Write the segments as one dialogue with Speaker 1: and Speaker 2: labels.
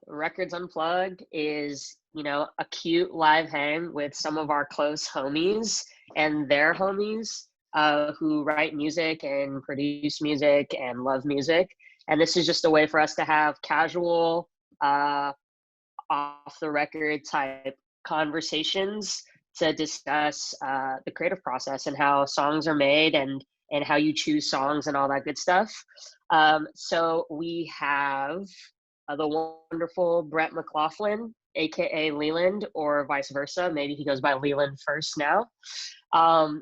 Speaker 1: Records Unplugged is, a cute live hang with some of our close homies and their homies who write music and produce music and love music. And this is just a way for us to have casual, off the record type conversations to discuss the creative process and how songs are made and how you choose songs and all that good stuff. So we have the wonderful Brett Mclaughlin, aka Leland, or vice versa. Maybe he goes by Leland first now,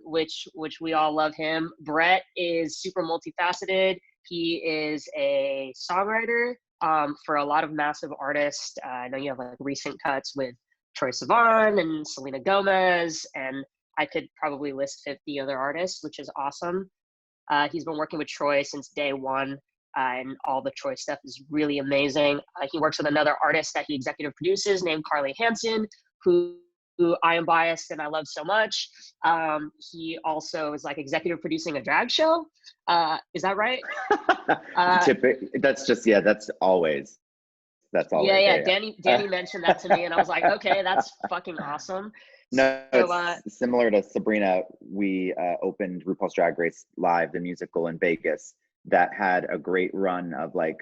Speaker 1: which we all love him. Brett is super multifaceted. He is a songwriter for a lot of massive artists. I know you have like recent cuts with Troye Sivan and Selena Gomez, and I could probably list 50 other artists, which is awesome. He's been working with Troye since day one, and all the Troye stuff is really amazing. He works with another artist that he executive produces named Carly Hansen, who I am biased and I love so much. He also is like executive producing a drag show. Is that right?
Speaker 2: That's always.
Speaker 1: Yeah. Danny mentioned that to me and I was like, okay, that's fucking awesome.
Speaker 2: No, it's similar to Sabrina. We opened RuPaul's Drag Race Live, the musical in Vegas, that had a great run of like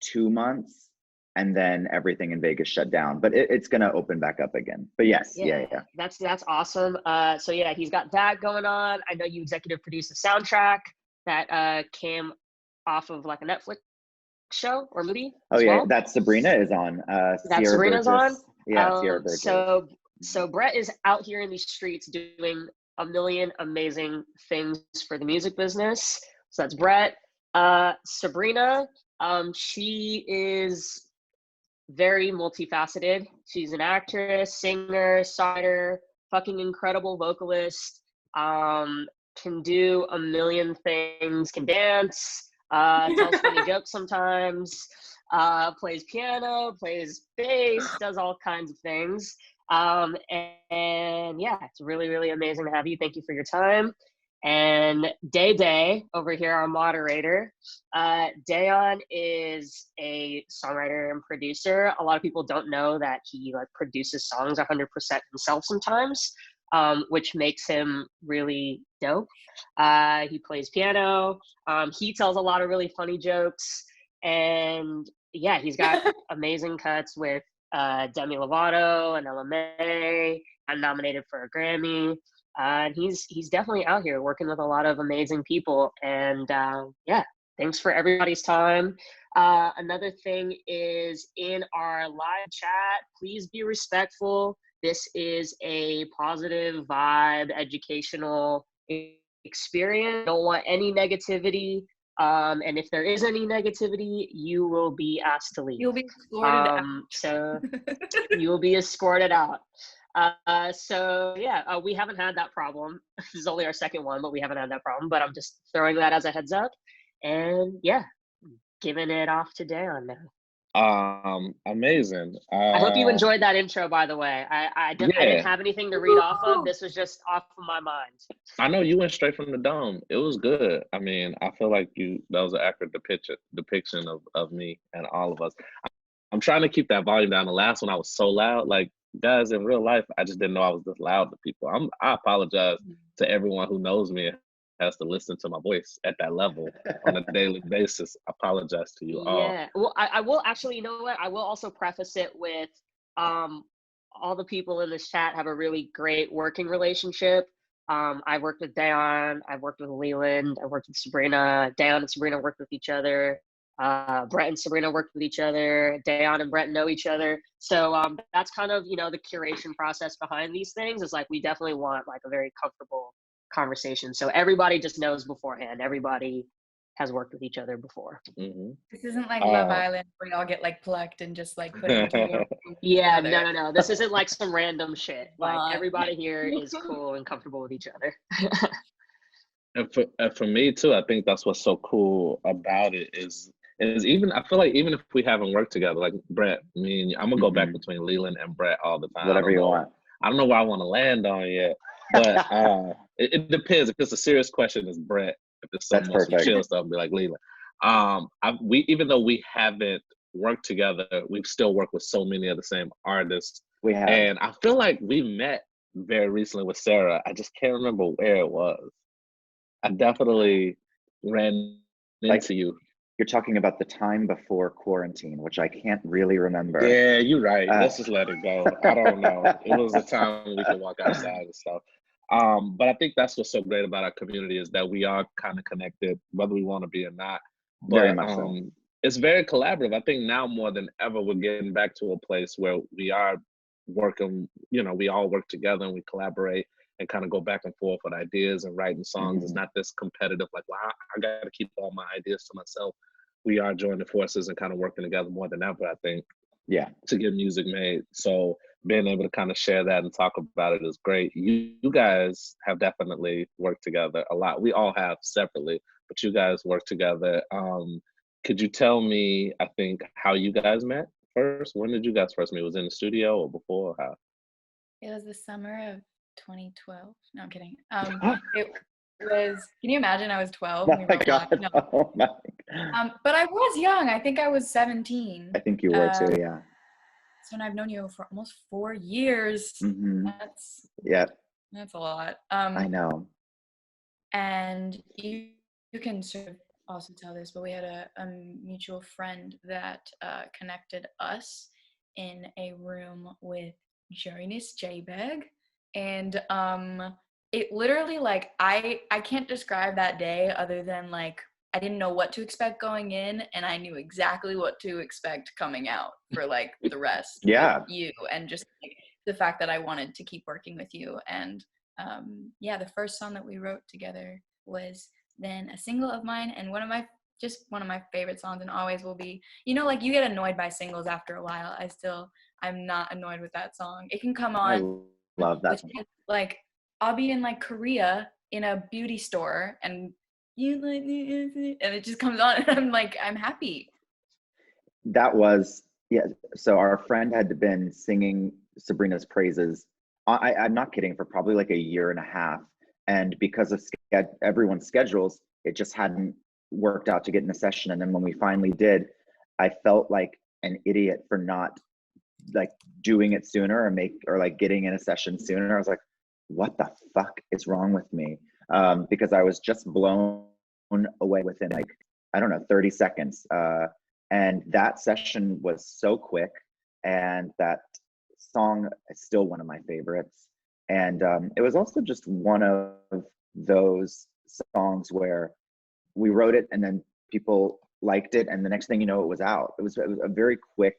Speaker 2: 2 months, and then everything in Vegas shut down. But it's gonna open back up again. But yes, yeah.
Speaker 1: That's awesome. So yeah, he's got that going on. I know you executive produced a soundtrack that came off of like a Netflix show or movie.
Speaker 2: Oh yeah, well. That Sabrina is on.
Speaker 1: Sabrina's on.
Speaker 2: Yeah, Sierra Burgess.
Speaker 1: So Brett is out here in these streets doing a million amazing things for the music business. So that's Brett. Sabrina, she is very multifaceted. She's an actress, singer, songwriter, fucking incredible vocalist, can do a million things, can dance, tells funny jokes sometimes, plays piano, plays bass, does all kinds of things. And yeah, it's really, really amazing to have you. Thank you for your time. And Day over here, our moderator. Dayyon is a songwriter and producer. A lot of people don't know that he like produces songs 100% himself sometimes, which makes him really dope. He plays piano. He tells a lot of really funny jokes, and yeah, he's got amazing cuts with Demi Lovato and LMA. I'm nominated for a Grammy. And he's definitely out here working with a lot of amazing people. And yeah, thanks for everybody's time. Another thing is in our live chat, please be respectful. This is a positive vibe, educational experience. Don't want any negativity. And if there is any negativity, you will be asked to leave.
Speaker 3: You'll be escorted out.
Speaker 1: So you will be escorted out. So yeah, we haven't had that problem. This is only our second one, but we haven't had that problem. But I'm just throwing that as a heads up. And yeah, giving it off to Dayyon now.
Speaker 4: Amazing.
Speaker 1: I hope you enjoyed that intro, by the way. I didn't have anything to read off of. This was just off of my mind.
Speaker 4: I know you went straight from the dome. It was good. I mean, I feel like that was an accurate depiction of me and all of us. I'm trying to keep that volume down. The last one I was so loud. Like, guys, in real life, I just didn't know I was this loud to people. I apologize to everyone who knows me and has to listen to my voice at that level on a daily basis. I apologize to you all.
Speaker 1: Yeah, well, I will actually, you know what? I will also preface it with all the people in this chat have a really great working relationship. I've worked with Dayyon, I've worked with Leland, I've worked with Sabrina. Dayyon and Sabrina worked with each other. Brett and Sabrina worked with each other. Dayyon and Brett know each other. So that's kind of, the curation process behind these things is like, we definitely want like a very comfortable conversation. So everybody just knows beforehand. Everybody has worked with each other before.
Speaker 4: Mm-hmm.
Speaker 3: This isn't like Love Island where y'all get like plucked and just like put into a
Speaker 1: Yeah, no. This isn't like some random shit. Like everybody here is cool and comfortable with each other.
Speaker 4: And for me too, I think that's what's so cool about it is even, I feel like even if we haven't worked together, like Brett, me and you, I'm gonna go back between Leland and Brett all the time.
Speaker 2: Whatever you want.
Speaker 4: I don't know where I want to land on yet, but it depends. If it's a serious question, it's Brett. If it's some chill stuff, be like Leland. Even though we haven't worked together, we've still worked with so many of the same artists.
Speaker 2: We have.
Speaker 4: And I feel like we met very recently with Sarah. I just can't remember where it was. I definitely ran into you.
Speaker 2: You're talking about the time before quarantine, which I can't really remember.
Speaker 4: Yeah, you're right. Let's just let it go. I don't know. It was a time when we could walk outside and stuff. But I think that's what's so great about our community is that we are kind of connected, whether we want to be or not. But
Speaker 2: Very much so.
Speaker 4: It's very collaborative. I think now more than ever, we're getting back to a place where we are working, we all work together and we collaborate and kind of go back and forth with ideas and writing songs. It's not this competitive, like, well, I got to keep all my ideas to myself. We are joining forces and kind of working together more than ever, I think, to get music made. So being able to kind of share that and talk about it is great. You guys have definitely worked together a lot. We all have separately, but you guys work together. Could you tell me, I think, how you guys met first? When did you guys first meet? Was it in the studio or before? Or how?
Speaker 3: It was the summer of 2012. No, I'm kidding. It was, can you imagine? I was 12.
Speaker 2: Oh my God. No. Oh my.
Speaker 3: But I was young. I think I was 17.
Speaker 2: I think you were too, yeah.
Speaker 3: So I've known you for almost 4 years. That's a lot.
Speaker 2: I know.
Speaker 3: And you can sort of also tell this, but we had a mutual friend that connected us in a room with Jonas J-Beg. And it literally, like, I can't describe that day other than, like, I didn't know what to expect going in, and I knew exactly what to expect coming out for, like, the rest with you, and just, like, the fact that I wanted to keep working with you. And the first song that we wrote together was then a single of mine, and one of my favorite songs, and always will be. Like, you get annoyed by singles after a while. I'm not annoyed with that song. It can come on.
Speaker 2: I love that song.
Speaker 3: Like, I'll be in, like, Korea in a beauty store, and it just comes on, and I'm like, I'm happy.
Speaker 2: That was, so our friend had been singing Sabrina's praises, I'm not kidding, for probably like a year and a half. And because of everyone's schedules, it just hadn't worked out to get in a session. And then when we finally did, I felt like an idiot for not, like, doing it sooner or like getting in a session sooner. I was like, what the fuck is wrong with me? Because I was just blown away within, like, I don't know, 30 seconds. And that session was so quick, and that song is still one of my favorites. And it was also just one of those songs where we wrote it and then people liked it, and the next thing you know, it was out. It was a very quick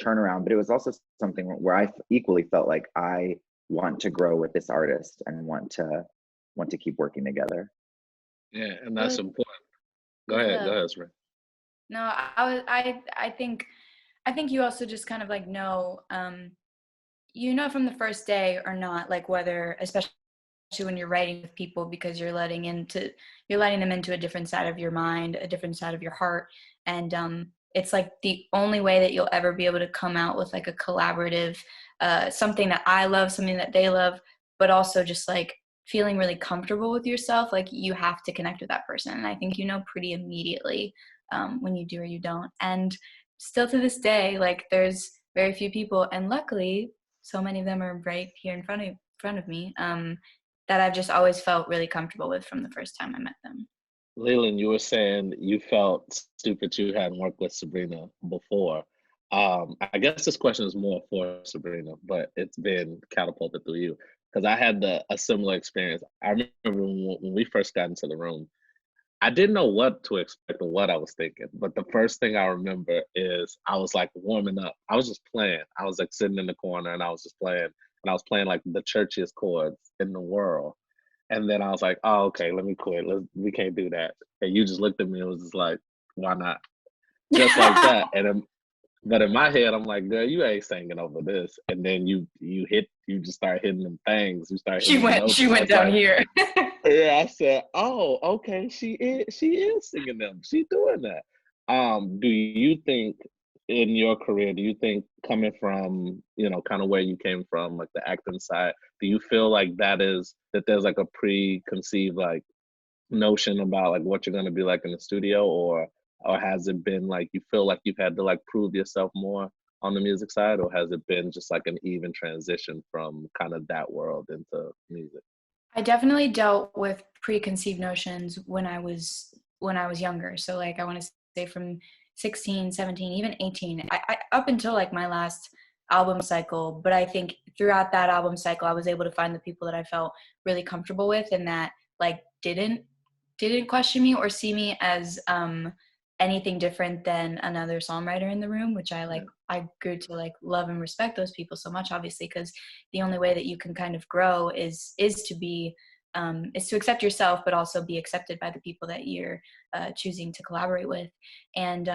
Speaker 2: turnaround, but it was also something where I equally felt like I want to grow with this artist and want to keep working together.
Speaker 4: Yeah, and that's important. Go ahead, Sabrina.
Speaker 3: No, I think you also just kind of, like, know from the first day or not, like, whether, especially when you're writing with people, because you're letting them into a different side of your mind, a different side of your heart. And it's like the only way that you'll ever be able to come out with, like, a collaborative, something that I love, something that they love, but also just, like, feeling really comfortable with yourself. Like, you have to connect with that person. And I think pretty immediately when you do or you don't. And still to this day, like, there's very few people, and luckily so many of them are right here in front of me, that I've just always felt really comfortable with from the first time I met them.
Speaker 4: Leland, you were saying you felt stupid you hadn't worked with Sabrina before. I guess this question is more for Sabrina, but it's been catapulted through you, because I had a similar experience. I remember when we first got into the room, I didn't know what to expect or what I was thinking, but the first thing I remember is I was, like, warming up. I was just playing. I was, like, sitting in the corner and I was just playing, and I was playing, like, the churchiest chords in the world. And then I was like, oh, okay, let me quit. We can't do that. And you just looked at me and was just like, why not? Just like that. But in my head, I'm like, girl, you ain't singing over this. And then you just start hitting them things. You start.
Speaker 3: She went down, like, here.
Speaker 4: Yeah, I said, oh, okay, she is singing them. She's doing that. Do you think in your career, do you think coming from, kind of where you came from, like the acting side, do you feel like that there's like a preconceived, like, notion about, like, what you're going to be like in the studio, or or has it been like you feel like you've had to like prove yourself more on the music side, or has it been just like an even transition from kind of that world into music?
Speaker 3: I definitely dealt with preconceived notions when I was younger. So like I want to say from 16, 17, even 18, I up until like my last album cycle. But I think throughout that album cycle, I was able to find the people that I felt really comfortable with and that like didn't question me or see me as anything different than another songwriter in the room, which I grew to like love and respect those people so much, obviously, because the only way that you can kind of grow is to be is to accept yourself, but also be accepted by the people that you're choosing to collaborate with. And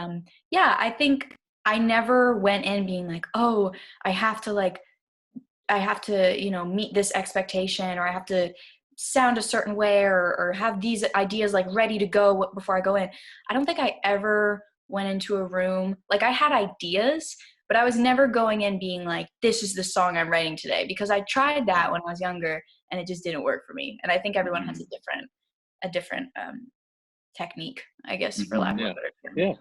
Speaker 3: yeah, I think I never went in being like, oh, I have to, you know, meet this expectation, or I have to sound a certain way, or have these ideas like ready to go before I go in. I don't think I ever went into a room, like I had ideas, but I was never going in being like, this is the song I'm writing today, because I tried that when I was younger and it just didn't work for me. And I think everyone has a different technique, I guess, for lack of a better term.
Speaker 4: Yeah,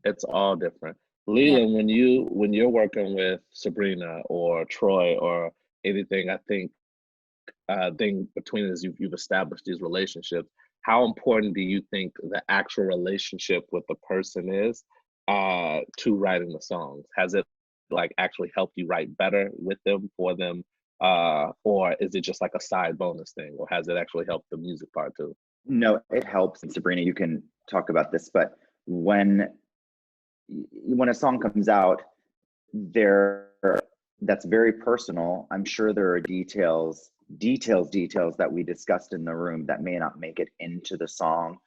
Speaker 4: it's all different. Leland, when you're working with Sabrina or Troy or anything, I think between us, you've established these relationships. How important do you think the actual relationship with the person is to writing the songs? Has it like actually helped you write better with them, for them, or is it just like a side bonus thing, or has it actually helped the music part too?
Speaker 2: No, it helps. And Sabrina, you can talk about this, but when a song comes out, that's very personal. I'm sure there are details that we discussed in the room that may not make it into the song,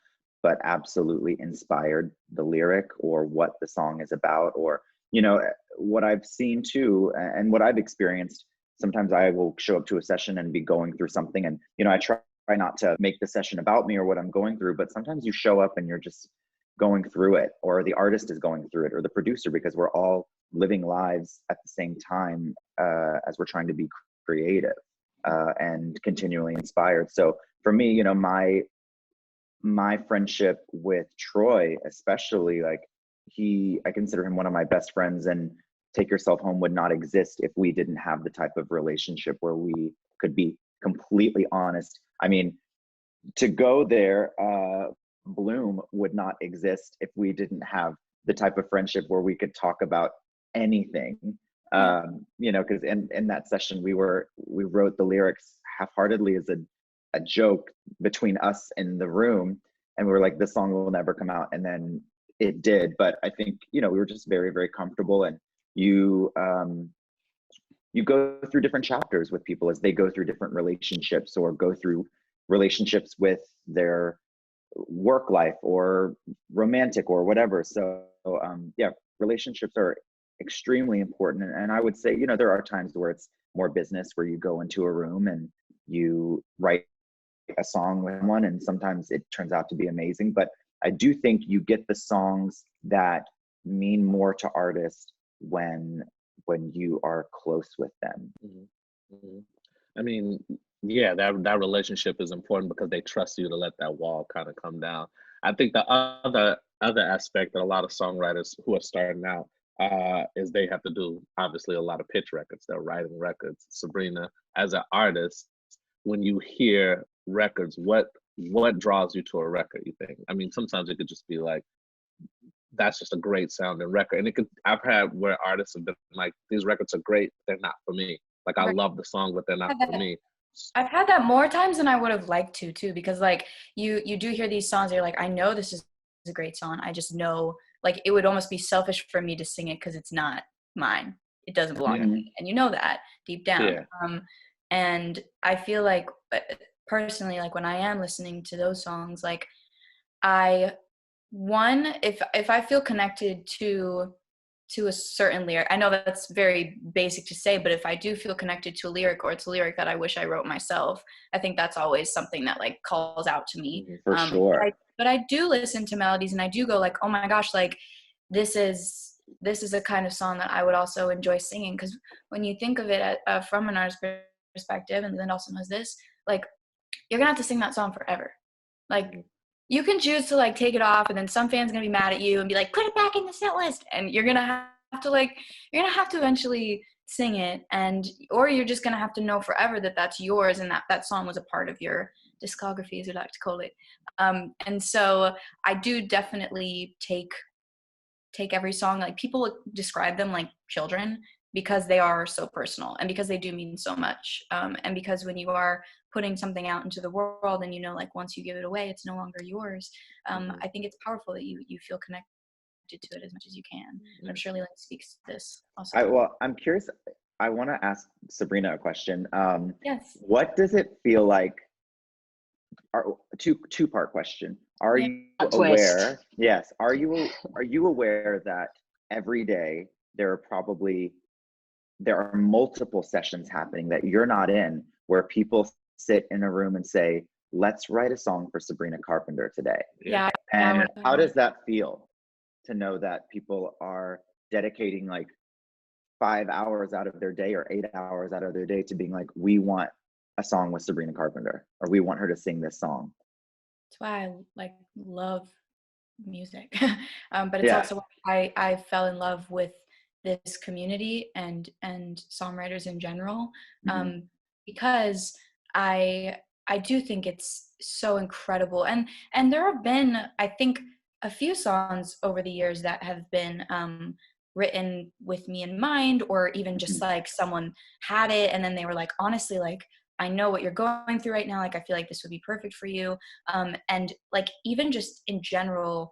Speaker 2: but absolutely inspired the lyric or what the song is about. Or, you know, what I've seen too, and what I've experienced, sometimes I will show up to a session and be going through something, and, you know, I try not to make the session about me or what I'm going through, but sometimes you show up and you're just going through it, or the artist is going through it, or the producer, because we're all living lives at the same time as we're trying to be creative and continually inspired. So for me, you know, my friendship with Troy, especially, like I consider him one of my best friends, and Take Yourself Home would not exist if we didn't have the type of relationship where we could be completely honest. I mean, to go there, Bloom would not exist if we didn't have the type of friendship where we could talk about anything. You know, because in that session we wrote the lyrics half-heartedly as a joke between us in the room, and we were like, this song will never come out, and then it did. But I think, you know, we were just very, very comfortable, and you go through different chapters with people as they go through different relationships, or go through relationships with their work life or romantic or whatever. So yeah, relationships are extremely important. And I would say, you know, there are times where it's more business, where you go into a room and you write a song with one, and sometimes it turns out to be amazing. But I do think you get the songs that mean more to artists when you are close with them.
Speaker 4: Mm-hmm. Mm-hmm. I mean, yeah, that relationship is important because they trust you to let that wall kind of come down. I think the other aspect that a lot of songwriters who are starting out is they have to do, obviously, a lot of pitch records. They're writing records. Sabrina, as an artist, when you hear records, what draws you to a record, you think? I mean, sometimes it could just be like, that's just a great sounding record. And I've had where artists have been like, these records are great, they're not for me. Like, I love the song, but they're not for me.
Speaker 3: I've had that more times than I would have liked to too, because like you do hear these songs, you're like, I know this is a great song. I just know, like, it would almost be selfish for me to sing it because it's not mine. It doesn't belong to me. And you know that deep down. Yeah. And I feel like personally, like when I am listening to those songs, like if I feel connected to a certain lyric, I know that's very basic to say, but if I do feel connected to a lyric, or it's a lyric that I wish I wrote myself, I think that's always something that like calls out to me.
Speaker 2: For sure.
Speaker 3: But I do listen to melodies and I do go like, oh my gosh, like this is a kind of song that I would also enjoy singing. Because when you think of it from an artist's perspective, and then also knows this, like you're gonna have to sing that song forever. Like you can choose to like take it off, and then some fans gonna be mad at you and be like, put it back in the set list, and you're gonna have to eventually sing it, or you're just gonna have to know forever that that's yours and that song was a part of your discography, as we like to call it. And so I do definitely take every song, like people describe them like children, because they are so personal and because they do mean so much. And because when you are putting something out into the world and like once you give it away, it's no longer yours. I think it's powerful that you feel connected to it as much as you can. I'm sure Leland speaks to this also.
Speaker 2: I'm curious. I want to ask Sabrina a question.
Speaker 3: Yes.
Speaker 2: What does it feel like? Two-part question. Are you aware? Yes. Are you aware that every day there are multiple sessions happening that you're not in, where people sit in a room and say, let's write a song for Sabrina Carpenter today?
Speaker 3: Yeah.
Speaker 2: And how does that feel to know that people are dedicating like 5 hours out of their day or 8 hours out of their day to being like, we want a song with Sabrina Carpenter, or we want her to sing this song?
Speaker 3: That's why I like love music. But it's also why I fell in love with this community and songwriters in general, because I do think it's so incredible, and there have been, I think, a few songs over the years that have been written with me in mind, or even just like someone had it and then they were like, honestly, like, I know what you're going through right now, like I feel like this would be perfect for you. And like even just in general,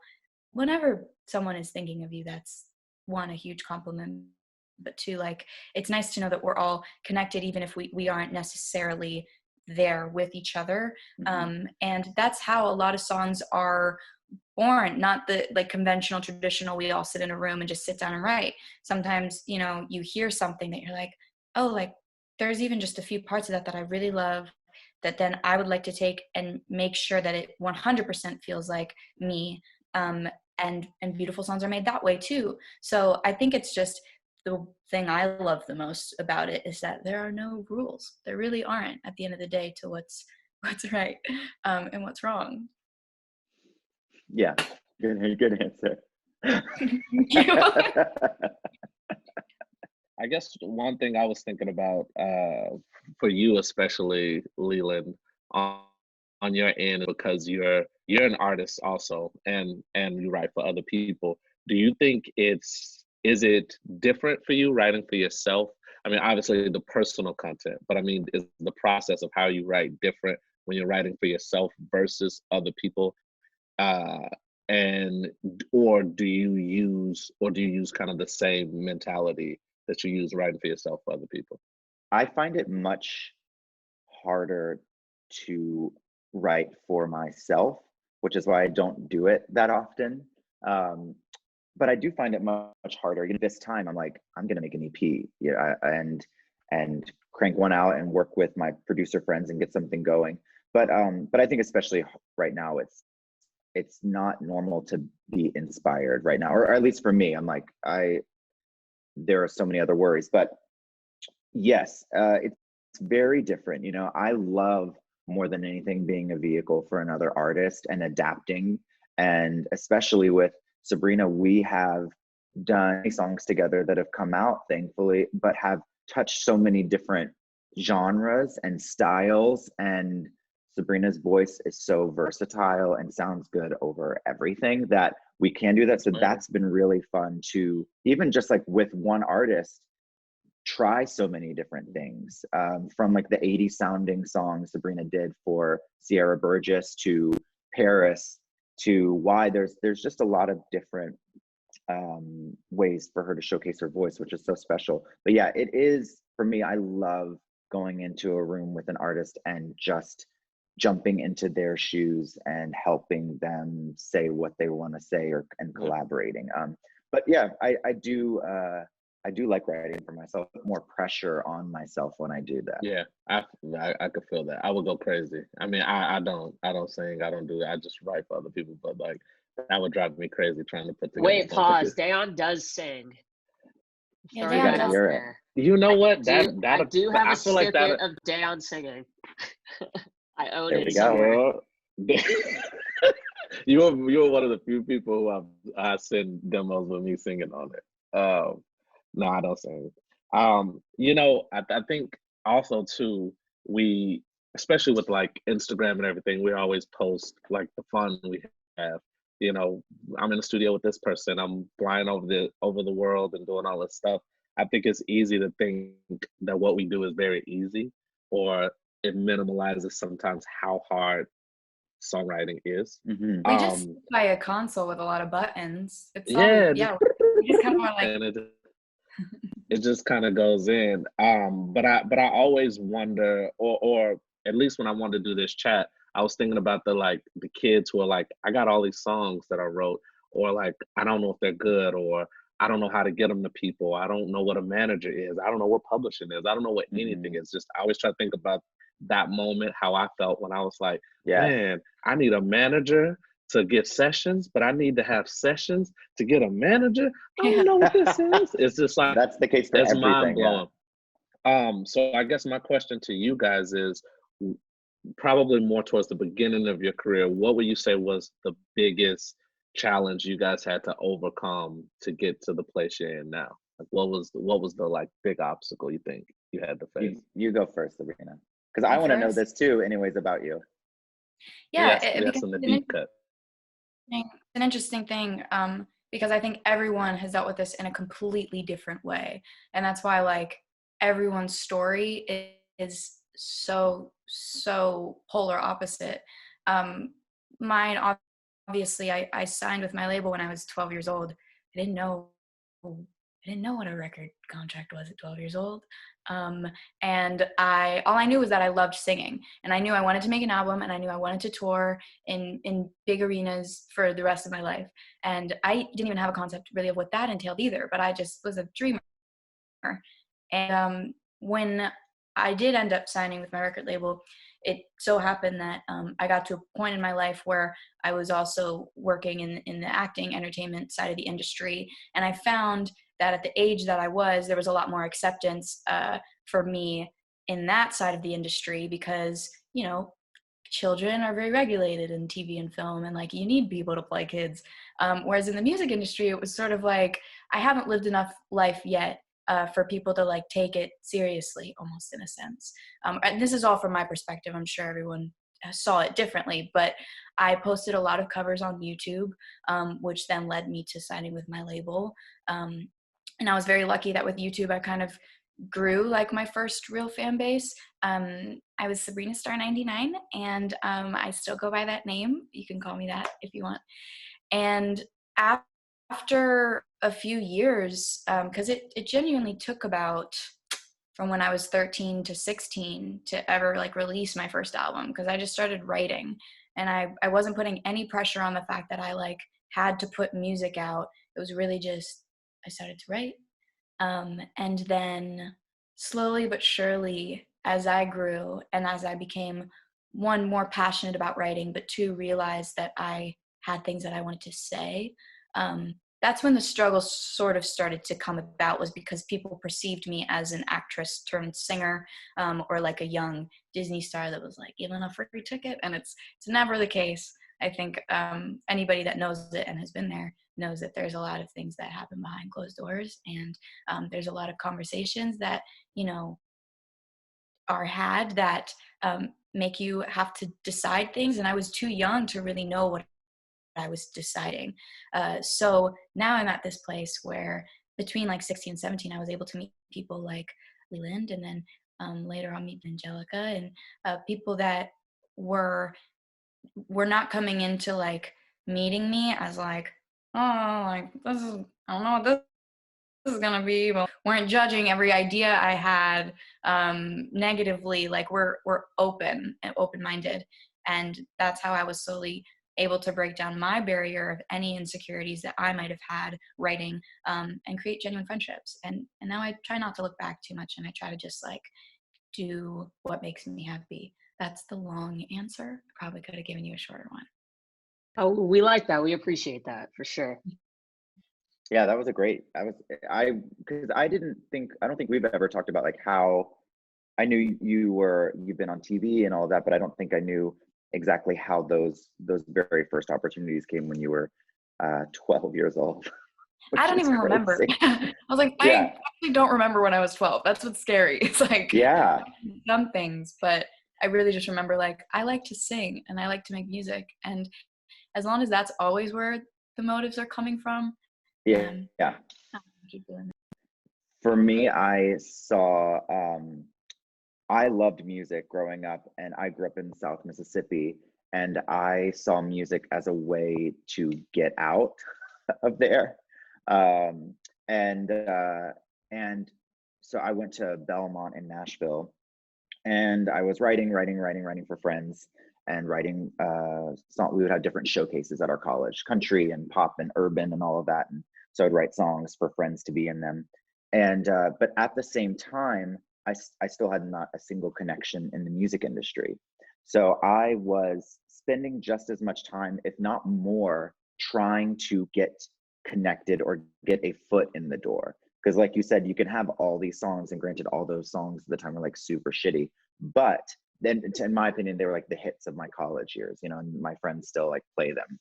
Speaker 3: whenever someone is thinking of you, that's one, a huge compliment, but two, like it's nice to know that we're all connected, even if we aren't necessarily there with each other. And that's how a lot of songs are born, not the like conventional traditional, we all sit in a room and just sit down and write. Sometimes you hear something that you're like, oh, like there's even just a few parts of that I really love, that then I would like to take and make sure that it 100% feels like me. And beautiful songs are made that way too. So I think it's just the thing I love the most about it is that there are no rules. There really aren't at the end of the day to what's right and what's wrong.
Speaker 2: Yeah, good answer.
Speaker 4: I guess one thing I was thinking about for you, especially Leland, on your end, because you're an artist also, and you write for other people. Do you think is it different for you writing for yourself? I mean, obviously the personal content, but I mean, is the process of how you write different when you're writing for yourself versus other people? Or do you use kind of the same mentality that you use writing for yourself for other people?
Speaker 2: I find it much harder to write for myself, which is why I don't do it that often. But I do find it much harder. This time I'm like, I'm gonna make an EP, and crank one out and work with my producer friends and get something going. But I think especially right now, it's not normal to be inspired right now, or at least for me. I'm like, there are so many other worries, but yes, it's very different. I love more than anything being a vehicle for another artist and adapting. And especially with Sabrina, we have done songs together that have come out, thankfully, but have touched so many different genres and styles. And Sabrina's voice is so versatile and sounds good over everything that we can do that. So that's been really fun to, even just like with one artist, try so many different things, from like the 80s sounding songs Sabrina did for Sierra Burgess to Paris to Why. There's just a lot of different ways for her to showcase her voice, which is so special. But yeah, it is, for me, I love going into a room with an artist and just jumping into their shoes and helping them say what they want to say, and collaborating. But yeah, I do like writing for myself. More pressure on myself when I do that.
Speaker 4: Yeah, I could feel that. I would go crazy. I mean, I don't sing, I don't do that. I just write for other people, but like that would drive me crazy trying to put together.
Speaker 1: Wait, pause. Dayyon does sing.
Speaker 3: Yeah,
Speaker 1: Throwing
Speaker 3: Dayyon
Speaker 1: that
Speaker 3: does.
Speaker 1: out there.
Speaker 4: You know what?
Speaker 1: I do have a
Speaker 4: feel like
Speaker 1: snippet of Dayyon singing. I own
Speaker 2: There
Speaker 1: it.
Speaker 2: we go.
Speaker 4: You're one of the few people who I send demos with me singing on it. No, I don't sing. I think also too, we, especially with like Instagram and everything, we always post like the fun we have. I'm in the studio with this person. I'm flying over the world and doing all this stuff. I think it's easy to think that what we do is very easy, or it minimalizes sometimes how hard songwriting is.
Speaker 2: Mm-hmm.
Speaker 3: We just buy a console with a lot of buttons. It's
Speaker 4: Yeah,
Speaker 3: just kind of more like.
Speaker 4: And it just kind of goes in. But I always wonder, or at least when I wanted to do this chat, I was thinking about the kids who are like, I got all these songs that I wrote, or like, I don't know if they're good, or I don't know how to get them to people. I don't know what a manager is. I don't know what publishing is. I don't know what anything is. Just, I always try to think about that moment, how I felt when I was like, man, I need a manager to get sessions, but I need to have sessions to get a manager. I don't know what this is. It's just like,
Speaker 2: that's the case for
Speaker 4: it's
Speaker 2: everything.
Speaker 4: mind blowing. So I guess my question to you guys is probably more towards the beginning of your career. What would you say was the biggest challenge you guys had to overcome to get to the place you're in now? Like, what was the like big obstacle you think you had to face?
Speaker 2: You go first, Sabrina, because I want to know this too. Anyways, about you.
Speaker 3: Yeah,
Speaker 4: yes, in the deep cut.
Speaker 3: It's an interesting thing, because I think everyone has dealt with this in a completely different way, and that's why like everyone's story is so polar opposite. Mine, obviously, I signed with my label when I was 12 years old. I didn't know what a record contract was at 12 years old. And all I knew was that I loved singing, and I knew I wanted to make an album, and I knew I wanted to tour in big arenas for the rest of my life. And I didn't even have a concept really of what that entailed either, but I just was a dreamer. And when I did end up signing with my record label, it so happened that I got to a point in my life where I was also working in the acting, entertainment side of the industry. And I found that at the age that I was, there was a lot more acceptance for me in that side of the industry, because, children are very regulated in TV and film, and like you need people to play kids. Whereas in the music industry, it was sort of like, I haven't lived enough life yet for people to like take it seriously, almost in a sense. And this is all from my perspective. I'm sure everyone saw it differently, but I posted a lot of covers on YouTube, which then led me to signing with my label. And I was very lucky that with YouTube, I kind of grew like my first real fan base. I was Sabrina Star 99, and I still go by that name. You can call me that if you want. And after a few years, because it genuinely took about from when I was 13 to 16 to ever like release my first album, because I just started writing, and I wasn't putting any pressure on the fact that I like had to put music out. It was really just, I started to write. And then slowly but surely, as I grew and as I became, one, more passionate about writing, but two, realized that I had things that I wanted to say, that's when the struggle sort of started to come about, was because people perceived me as an actress turned singer, or like a young Disney star that was like given a free ticket. And it's never the case. I think anybody that knows it and has been there knows that there's a lot of things that happen behind closed doors, and there's a lot of conversations that are had that make you have to decide things. And I was too young to really know what I was deciding. So now I'm at this place where between like 16 and 17, I was able to meet people like Leland, and then later on meet Angelica, and people that were not coming into like meeting me as like, oh, like this is, I don't know what this is gonna be, but weren't judging every idea I had negatively. Like we're open and open-minded, and that's how I was slowly able to break down my barrier of any insecurities that I might have had writing, and create genuine friendships. And now I try not to look back too much, and I try to just like do what makes me happy. That's the long answer. I probably could have given you a shorter one.
Speaker 1: Oh, we like that. We appreciate that for sure.
Speaker 2: Yeah, that was a great. Because I don't think we've ever talked about like how I knew you've been on TV and all of that, but I don't think I knew exactly how those very first opportunities came when you were 12 years old.
Speaker 3: I don't even remember. I was like,
Speaker 2: Yeah.
Speaker 3: I actually don't remember when I was 12. That's what's scary. It's like,
Speaker 2: yeah,
Speaker 3: some things, but I really just remember like, I like to sing and I like to make music. And as long as that's always where the motives are coming from,
Speaker 2: yeah.
Speaker 3: I'll keep doing it.
Speaker 2: For me, I loved music growing up, and I grew up in South Mississippi, and I saw music as a way to get out of there. Um, and so I went to Belmont in Nashville, and I was writing for friends, and writing song. We would have different showcases at our college, country and pop and urban and all of that. And so I'd write songs for friends to be in them. And but at the same time, I still had not a single connection in the music industry. So I was spending just as much time, if not more, trying to get connected or get a foot in the door. Because like you said, you can have all these songs, and granted, all those songs at the time were like super shitty, but then in my opinion, they were like the hits of my college years, you know, and my friends still like play them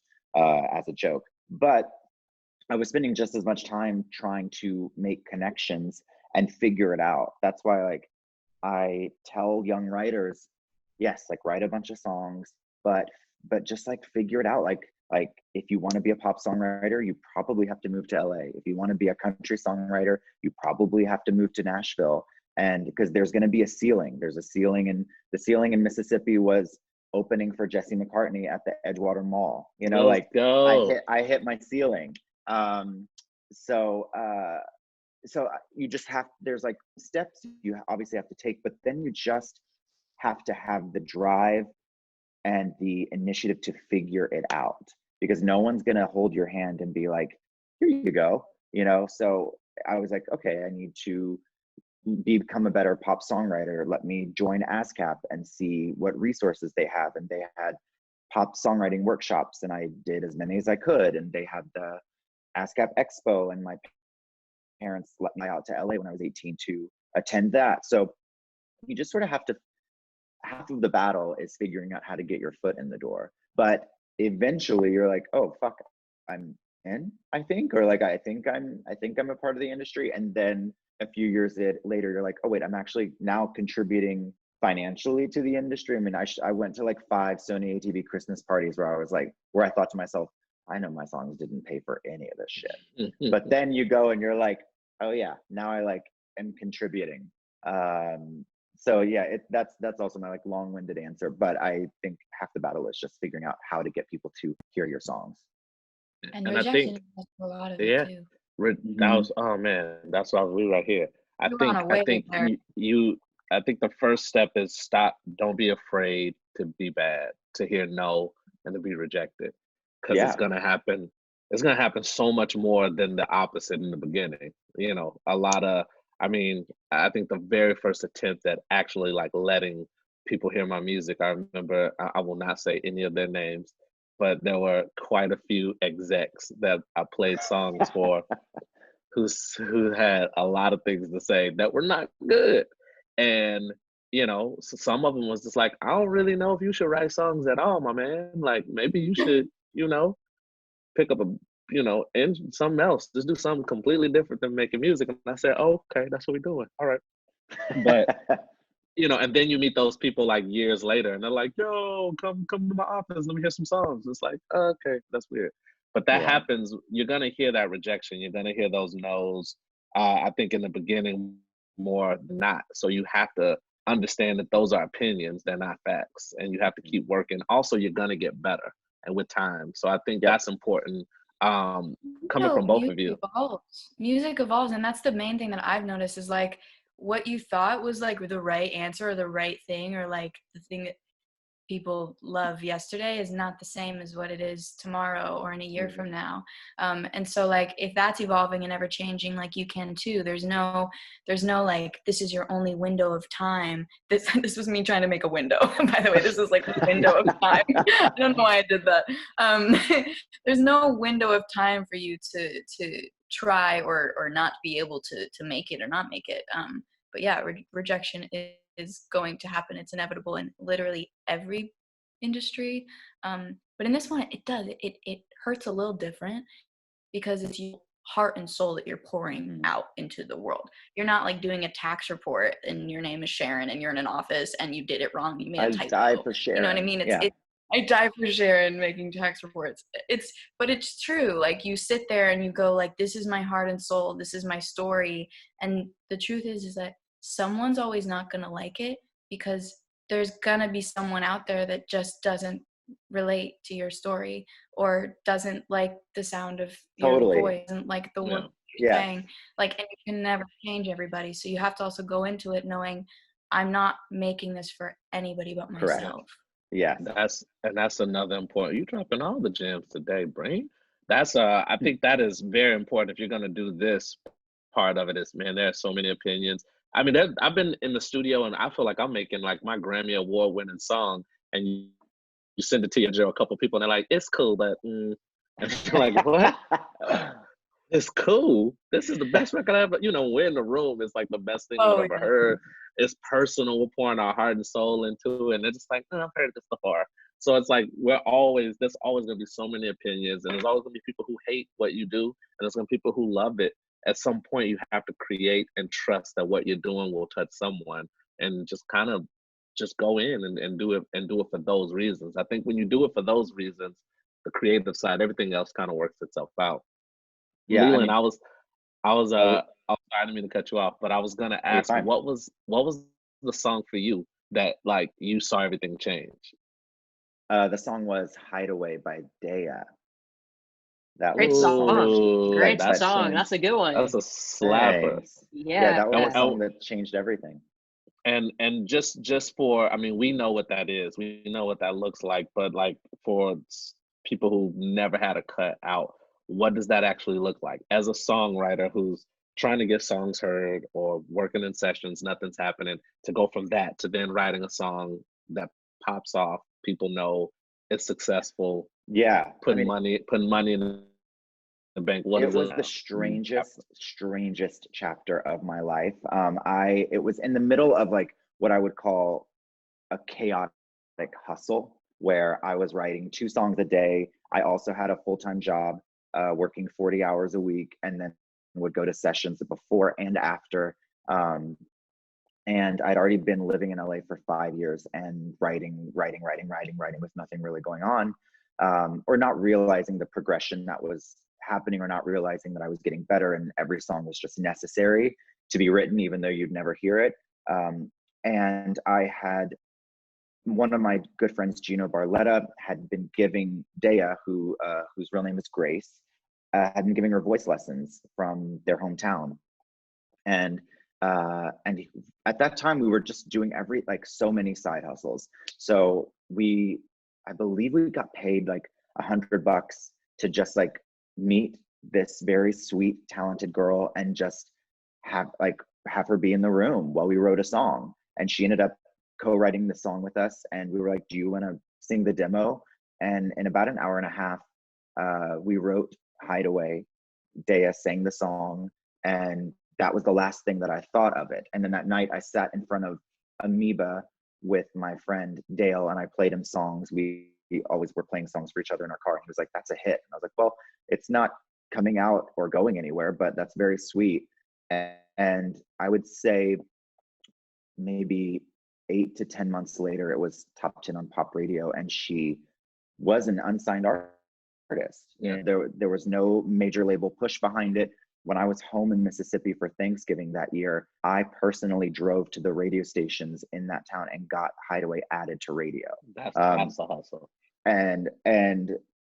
Speaker 2: as a joke. But I was spending just as much time trying to make connections and figure it out. That's why like I tell young writers, yes, like write a bunch of songs, but just like figure it out. Like if you want to be a pop songwriter, you probably have to move to LA. If you want to be a country songwriter, you probably have to move to Nashville. And because there's going to be a ceiling. There's a ceiling, and the ceiling in Mississippi was opening for Jesse McCartney at the Edgewater Mall. You know,
Speaker 4: Let's go.
Speaker 2: I hit my ceiling. So you just have, there's like steps you obviously have to take, but then you just have to have the drive and the initiative to figure it out, because no one's going to hold your hand and be like, here you go, you know? So I was like, okay, I need to become a better pop songwriter. Let me join ASCAP and see what resources they have. And they had pop songwriting workshops, and I did as many as I could. And they had the ASCAP Expo, and my parents let me out to LA when I was 18 to attend that. So you just sort of have to, half of the battle is figuring out how to get your foot in the door. But eventually you're like, oh fuck, I'm in, I think, or like I think I'm a part of the industry. And then a few years later, you're like, oh wait, I'm actually now contributing financially to the industry. I mean, I went to like 5 Sony ATV Christmas parties where I was like, where I thought to myself, I know my songs didn't pay for any of this shit. But then you go and you're like, oh yeah, now I like am contributing. So yeah, that's also my like long-winded answer, but I think half the battle is just figuring out how to get people to hear your songs.
Speaker 3: And
Speaker 4: And I
Speaker 3: rejection
Speaker 4: think,
Speaker 3: is a lot of
Speaker 4: yeah,
Speaker 3: it too.
Speaker 4: that was, oh man, that's what I was really right here. I
Speaker 3: You're on
Speaker 4: think
Speaker 3: a
Speaker 4: I
Speaker 3: wave
Speaker 4: think
Speaker 3: there.
Speaker 4: I think the first step is stop. Don't be afraid to be bad, to hear no, and to be rejected, because
Speaker 2: Yeah.
Speaker 4: it's gonna happen. It's gonna happen so much more than the opposite in the beginning. You know, a lot of. I mean, I think the very first attempt at actually like letting people hear my music, I remember. I will not say any of their names, but there were quite a few execs that I played songs for who had a lot of things to say that were not good. And you know, so some of them was just like, I don't really know if you should write songs at all, my man. Like maybe you should, you know, pick up a, you know, and something else. Just do something completely different than making music. And I said, oh, okay, that's what we're doing. All right. But you know, and then you meet those people like years later, and they're like, "Yo, come to my office. Let me hear some songs." It's like, okay, that's weird, but that
Speaker 2: Yeah.
Speaker 4: happens. You're gonna hear that rejection. You're gonna hear those no's. I think in the beginning more than not. So you have to understand that those are opinions; they're not facts, and you have to keep working. Also, you're gonna get better, and with time. So I think
Speaker 2: Yep.
Speaker 4: that's important. Coming
Speaker 3: No,
Speaker 4: from both of you.
Speaker 3: Music evolves, and that's the main thing that I've noticed is like what you thought was like the right answer or the right thing or like the thing that people love yesterday is not the same as what it is tomorrow or in a year from now. And so like if that's evolving and ever changing, like you can too. There's no like this is your only window of time. This was me trying to make a window. By the way, this is like the window of time. I don't know why I did that. There's no window of time for you to try or not be able to make it or not make it. But yeah, rejection is going to happen. It's inevitable in literally every industry. But in this one, it hurts a little different because it's your heart and soul that you're pouring out into the world. You're not like doing a tax report and your name is Sharon and you're in an office and you did it wrong. You made a typo.
Speaker 2: I die for Sharon.
Speaker 3: You know what I mean? I die for Sharon making tax reports. But it's true. Like you sit there and you go like, this is my heart and soul. This is my story. And the truth is that someone's always not going to like it because there's going to be someone out there that just doesn't relate to your story or doesn't like the sound of your voice, doesn't like the work you're saying. Like, and you can never change everybody. So you have to also go into it knowing I'm not making this for anybody but myself.
Speaker 2: Correct. Yeah.
Speaker 4: That's another important. You're dropping all the gems today, Brain. That's I think that is very important if you're gonna do this part of it. Is, man, there are so many opinions. I mean, I've been in the studio and I feel like I'm making like my Grammy Award winning song, and you send it to a couple people and they're like, it's cool, but and you're like, what? It's cool. This is the best record I ever, we're in the room. It's like the best thing I've ever heard. It's personal. We're pouring our heart and soul into it. And they're just like, I've heard this before. So it's like, there's always going to be so many opinions, and there's always going to be people who hate what you do, and there's going to be people who love it. At some point, you have to create and trust that what you're doing will touch someone, and just kind of just go in and do it for those reasons. I think when you do it for those reasons, the creative side, everything else kind of works itself out. Yeah, Leland, I was sorry, I didn't mean to cut you off, but I was gonna ask, what was the song for you that like you saw everything change?
Speaker 2: The song was "Hideaway" by Daya.
Speaker 1: Great song. Great song. That's a good one.
Speaker 4: That's a slapper.
Speaker 2: Thanks. Yeah, that was a song that changed everything.
Speaker 4: And just for, I mean, we know what that is. We know what that looks like, but like for people who never had a cut out, what does that actually look like? As a songwriter who's trying to get songs heard or working in sessions, nothing's happening, to go from that to then writing a song that pops off, people know it's successful.
Speaker 2: Yeah.
Speaker 4: Putting money in the bank. It
Speaker 2: was the strangest chapter of my life. It was in the middle of like what I would call a chaotic hustle, where I was writing 2 songs a day. I also had a full-time job, working 40 hours a week, and then would go to sessions before and after. And I'd already been living in LA for 5 years and writing with nothing really going on, or not realizing the progression that was happening, or not realizing that I was getting better and every song was just necessary to be written, even though you'd never hear it. And I had one of my good friends, Gino Barletta, had been giving Daya, whose real name is Grace, had been giving her voice lessons from their hometown. And at that time we were just doing so many side hustles. So I believe we got paid like $100 to just like meet this very sweet, talented girl and just have her be in the room while we wrote a song. And she ended up co-writing the song with us, and we were like, do you want to sing the demo? And in about an hour and a half, we wrote Hideaway. Daya sang the song, and that was the last thing that I thought of it. And then that night I sat in front of Amoeba with my friend Dale, and I played him songs. We always were playing songs for each other in our car, and he was like, that's a hit. And I was like, well, it's not coming out or going anywhere, but that's very sweet. And I would say maybe 8 to 10 months later, it was top 10 on pop radio, and she was an unsigned artist.
Speaker 4: Yeah.
Speaker 2: There was no major label push behind it. When I was home in Mississippi for Thanksgiving that year, I personally drove to the radio stations in that town and got Hideaway added to radio.
Speaker 4: That's a hustle.
Speaker 2: And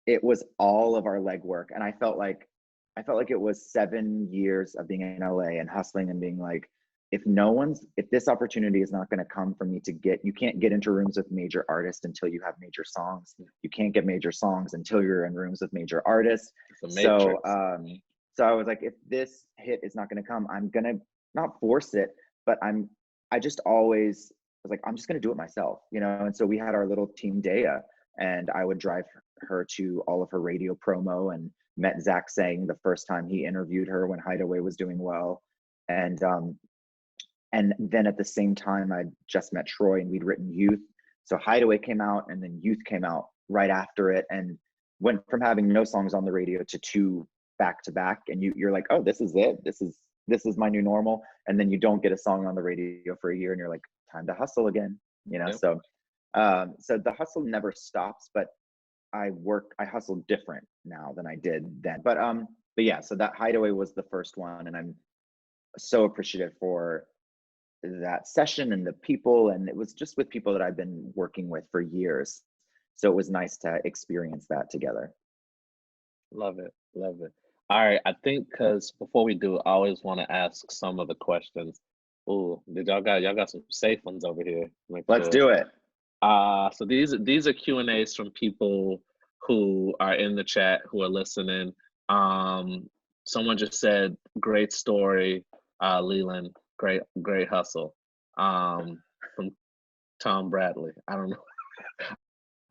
Speaker 2: it was all of our legwork. And I felt like it was 7 years of being in LA and hustling and being like, if this opportunity is not going to come for me you can't get into rooms with major artists until you have major songs. You can't get major songs until you're in rooms with major artists. So I was like, if this hit is not going to come, I'm going to not force it, but I just always was like, I'm just going to do it myself, And so we had our little team Daya, and I would drive her to all of her radio promo, and met Zach Sang the first time he interviewed her when Hideaway was doing well. And then at the same time, I just met Troy, and we'd written Youth. So Hideaway came out, and then Youth came out right after it, and went from having no songs on the radio to 2 back to back. And you're like, oh, this is it. This is my new normal. And then you don't get a song on the radio for a year, and you're like, time to hustle again. You know,
Speaker 4: Yep.
Speaker 2: so the hustle never stops, but I hustle different now than I did then. But yeah, so that Hideaway was the first one, and I'm so appreciative for that session and the people, and it was just with people that I've been working with for years. So it was nice to experience that together.
Speaker 4: Love it. Love it. All right. I think because before we do, I always want to ask some of the questions. Ooh, y'all got some safe ones over here?
Speaker 2: Let's do it.
Speaker 4: So these are Q&As from people who are in the chat, who are listening. Someone just said, great story, Leland, great hustle. From Tom Bradley. I don't know.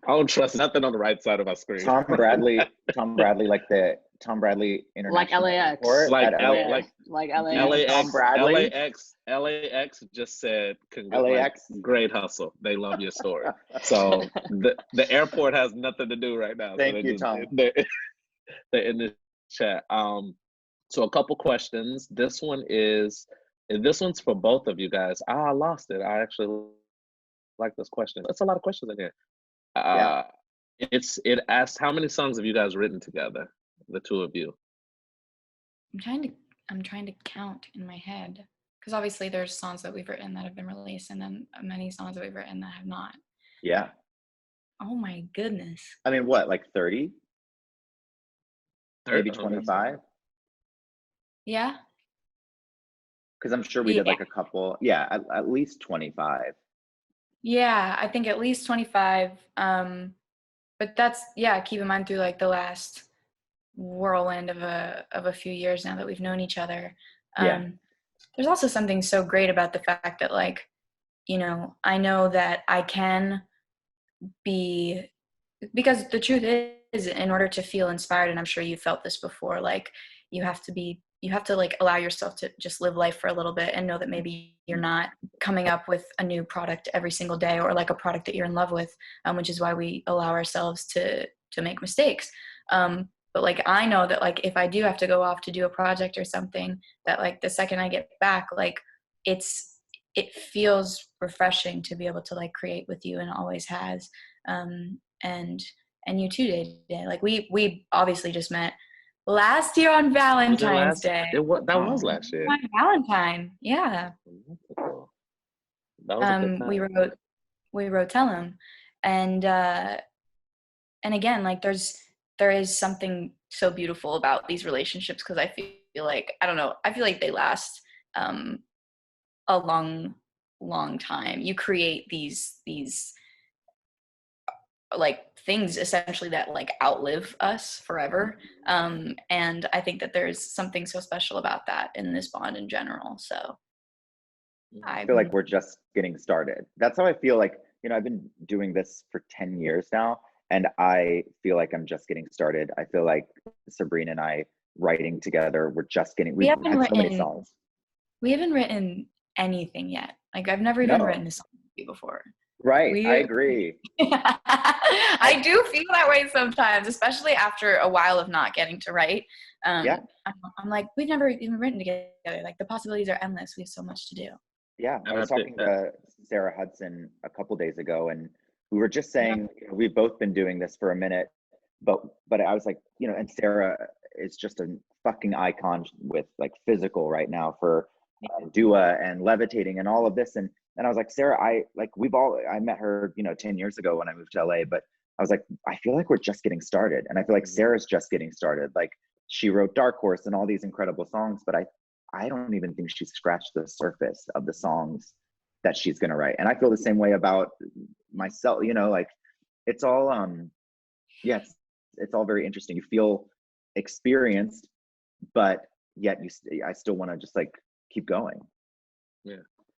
Speaker 4: I don't trust nothing on the right side of my screen.
Speaker 2: Tom Bradley, like the Tom Bradley International
Speaker 1: Like LAX.
Speaker 2: Airport
Speaker 4: Like
Speaker 2: at
Speaker 1: LAX. Like LAX.
Speaker 2: Tom Bradley.
Speaker 4: LAX just said,
Speaker 2: LAX.
Speaker 4: like, great hustle. They love your story. So the airport has nothing to do right now.
Speaker 2: Thank you, Tom.
Speaker 4: They're in the chat. So a couple questions. This one's for both of you guys. I lost it. I actually like this question. It's a lot of questions in here.
Speaker 2: Yeah.
Speaker 4: It asks, how many songs have you guys written together, the two of you?
Speaker 3: I'm trying to count in my head, because obviously there's songs that we've written that have been released, and then many songs that we've written that have not.
Speaker 2: Yeah.
Speaker 3: Oh my goodness.
Speaker 2: I mean, what, like 30? Maybe 25?
Speaker 3: Yeah.
Speaker 2: Because I'm sure we did like a couple. Yeah, at least 25.
Speaker 3: Yeah, I think at least 25. But that's, yeah, keep in mind through like the last whirlwind of a few years now that we've known each other. There's also something so great about the fact that, like, you know, I know that I can be, because the truth is, in order to feel inspired, and I'm sure you felt this before, like, you have to like allow yourself to just live life for a little bit and know that maybe you're not coming up with a new product every single day, or like a product that you're in love with, which is why we allow ourselves to make mistakes. But like, I know that, like, if I do have to go off to do a project or something, that like the second I get back, like it feels refreshing to be able to like create with you, and always has. And you too, Day. Like we obviously just met last year on Valentine's Day.
Speaker 4: That was last year.
Speaker 3: My Valentine, yeah.
Speaker 4: That was a good time.
Speaker 3: We wrote Tell Him, and again, like there is something so beautiful about these relationships, because I feel like, I don't know, I feel like they last a long time. You create these like things essentially that like outlive us forever, and I think that there's something so special about that in this bond in general. So
Speaker 2: I feel like we're just getting started. That's how I feel. Like, you know, I've been doing this for 10 years now, and I feel like I'm just getting started. I feel like Sabrina and I writing together, we've had so many songs.
Speaker 3: We haven't written anything yet. Like, I've never even written a song with you before.
Speaker 2: Right, I agree.
Speaker 3: I do feel that way sometimes, especially after a while of not getting to write. I'm like, we've never even written together. Like, the possibilities are endless. We have so much to do.
Speaker 2: Yeah, I was talking to Sarah Hudson a couple days ago, and we were just saying, you know, we've both been doing this for a minute, but I was like, you know, and Sarah is just a fucking icon with like physical right now for Dua and levitating and all of this, and I was like, Sarah, I met her, you know, 10 years ago when I moved to LA, but I was like, I feel like we're just getting started, and I feel like Sarah's just getting started. Like, she wrote Dark Horse and all these incredible songs, but I don't even think she's scratched the surface of the songs that she's gonna write. And I feel the same way about myself, you know, like, it's all it's all very interesting. You feel experienced, but yet I still want to just like keep going.
Speaker 4: Yeah.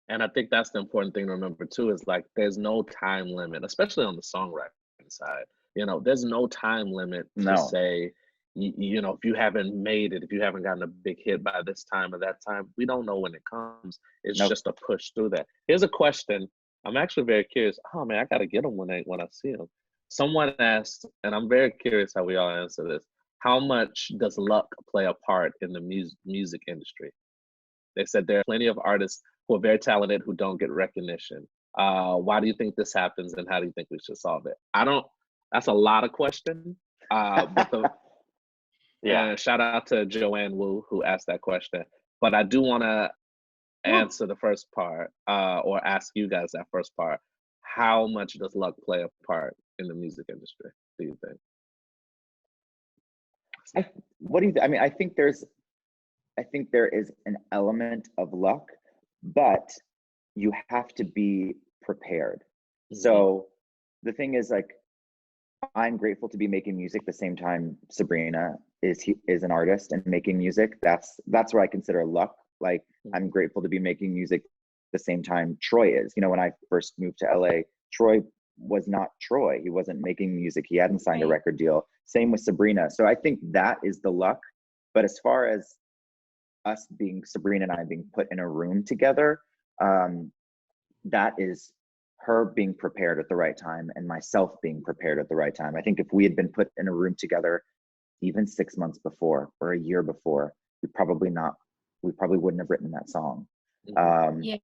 Speaker 4: And I think that's the important thing to remember too, is like, there's no time limit, especially on the songwriting side. You know, there's no time limit to say, you know, if you haven't made it, if you haven't gotten a big hit by this time or that time, we don't know when it comes. It's just a push through that. Here's a question I'm actually very curious. Oh man, I gotta get them when I see them. Someone asked, and I'm very curious how we all answer this. How much does luck play a part in the music industry? They said there are plenty of artists who are very talented who don't get recognition. Why do you think this happens, and how do you think we should solve it? That's a lot of question. But
Speaker 2: Yeah.
Speaker 4: shout out to Joanne Wu who asked that question. But I do want to answer the first part, or ask you guys that first part. How much does luck play a part in the music industry, do you think?
Speaker 2: What do you? I mean, I think there is an element of luck, but you have to be prepared. So the thing is, like, I'm grateful to be making music the same time Sabrina is an artist and making music. That's what I consider luck. Like, I'm grateful to be making music the same time Troy is. You know, when I first moved to LA, Troy was not Troy. He wasn't making music. He hadn't signed a record deal. Same with Sabrina. So I think that is the luck. But as far as us being, Sabrina and I being put in a room together, that is her being prepared at the right time and myself being prepared at the right time. I think if we had been put in a room together even 6 months before or a year before, we probably wouldn't have written that song.
Speaker 3: Yeah,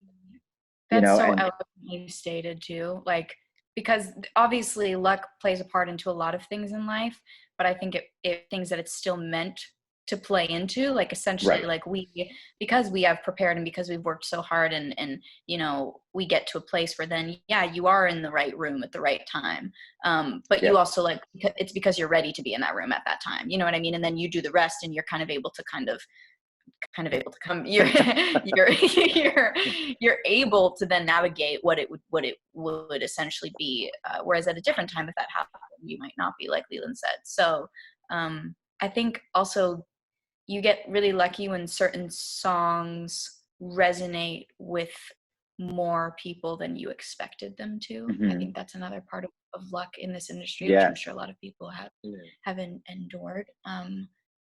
Speaker 3: that's so eloquently stated too. Like, because obviously luck plays a part into a lot of things in life, but I think it things that it's still meant to play into, like, essentially, like, because we have prepared and because we've worked so hard and you know, we get to a place where then you are in the right room at the right time, but you also, like, it's because you're ready to be in that room at that time, you know what I mean? And then you do the rest and you're kind of able to come you're able to then navigate what it would essentially be, whereas at a different time, if that happened, you might not be, like Leland said. So I think also you get really lucky when certain songs resonate with more people than you expected them to. I think that's another part of luck in this industry, which I'm sure a lot of people have endured,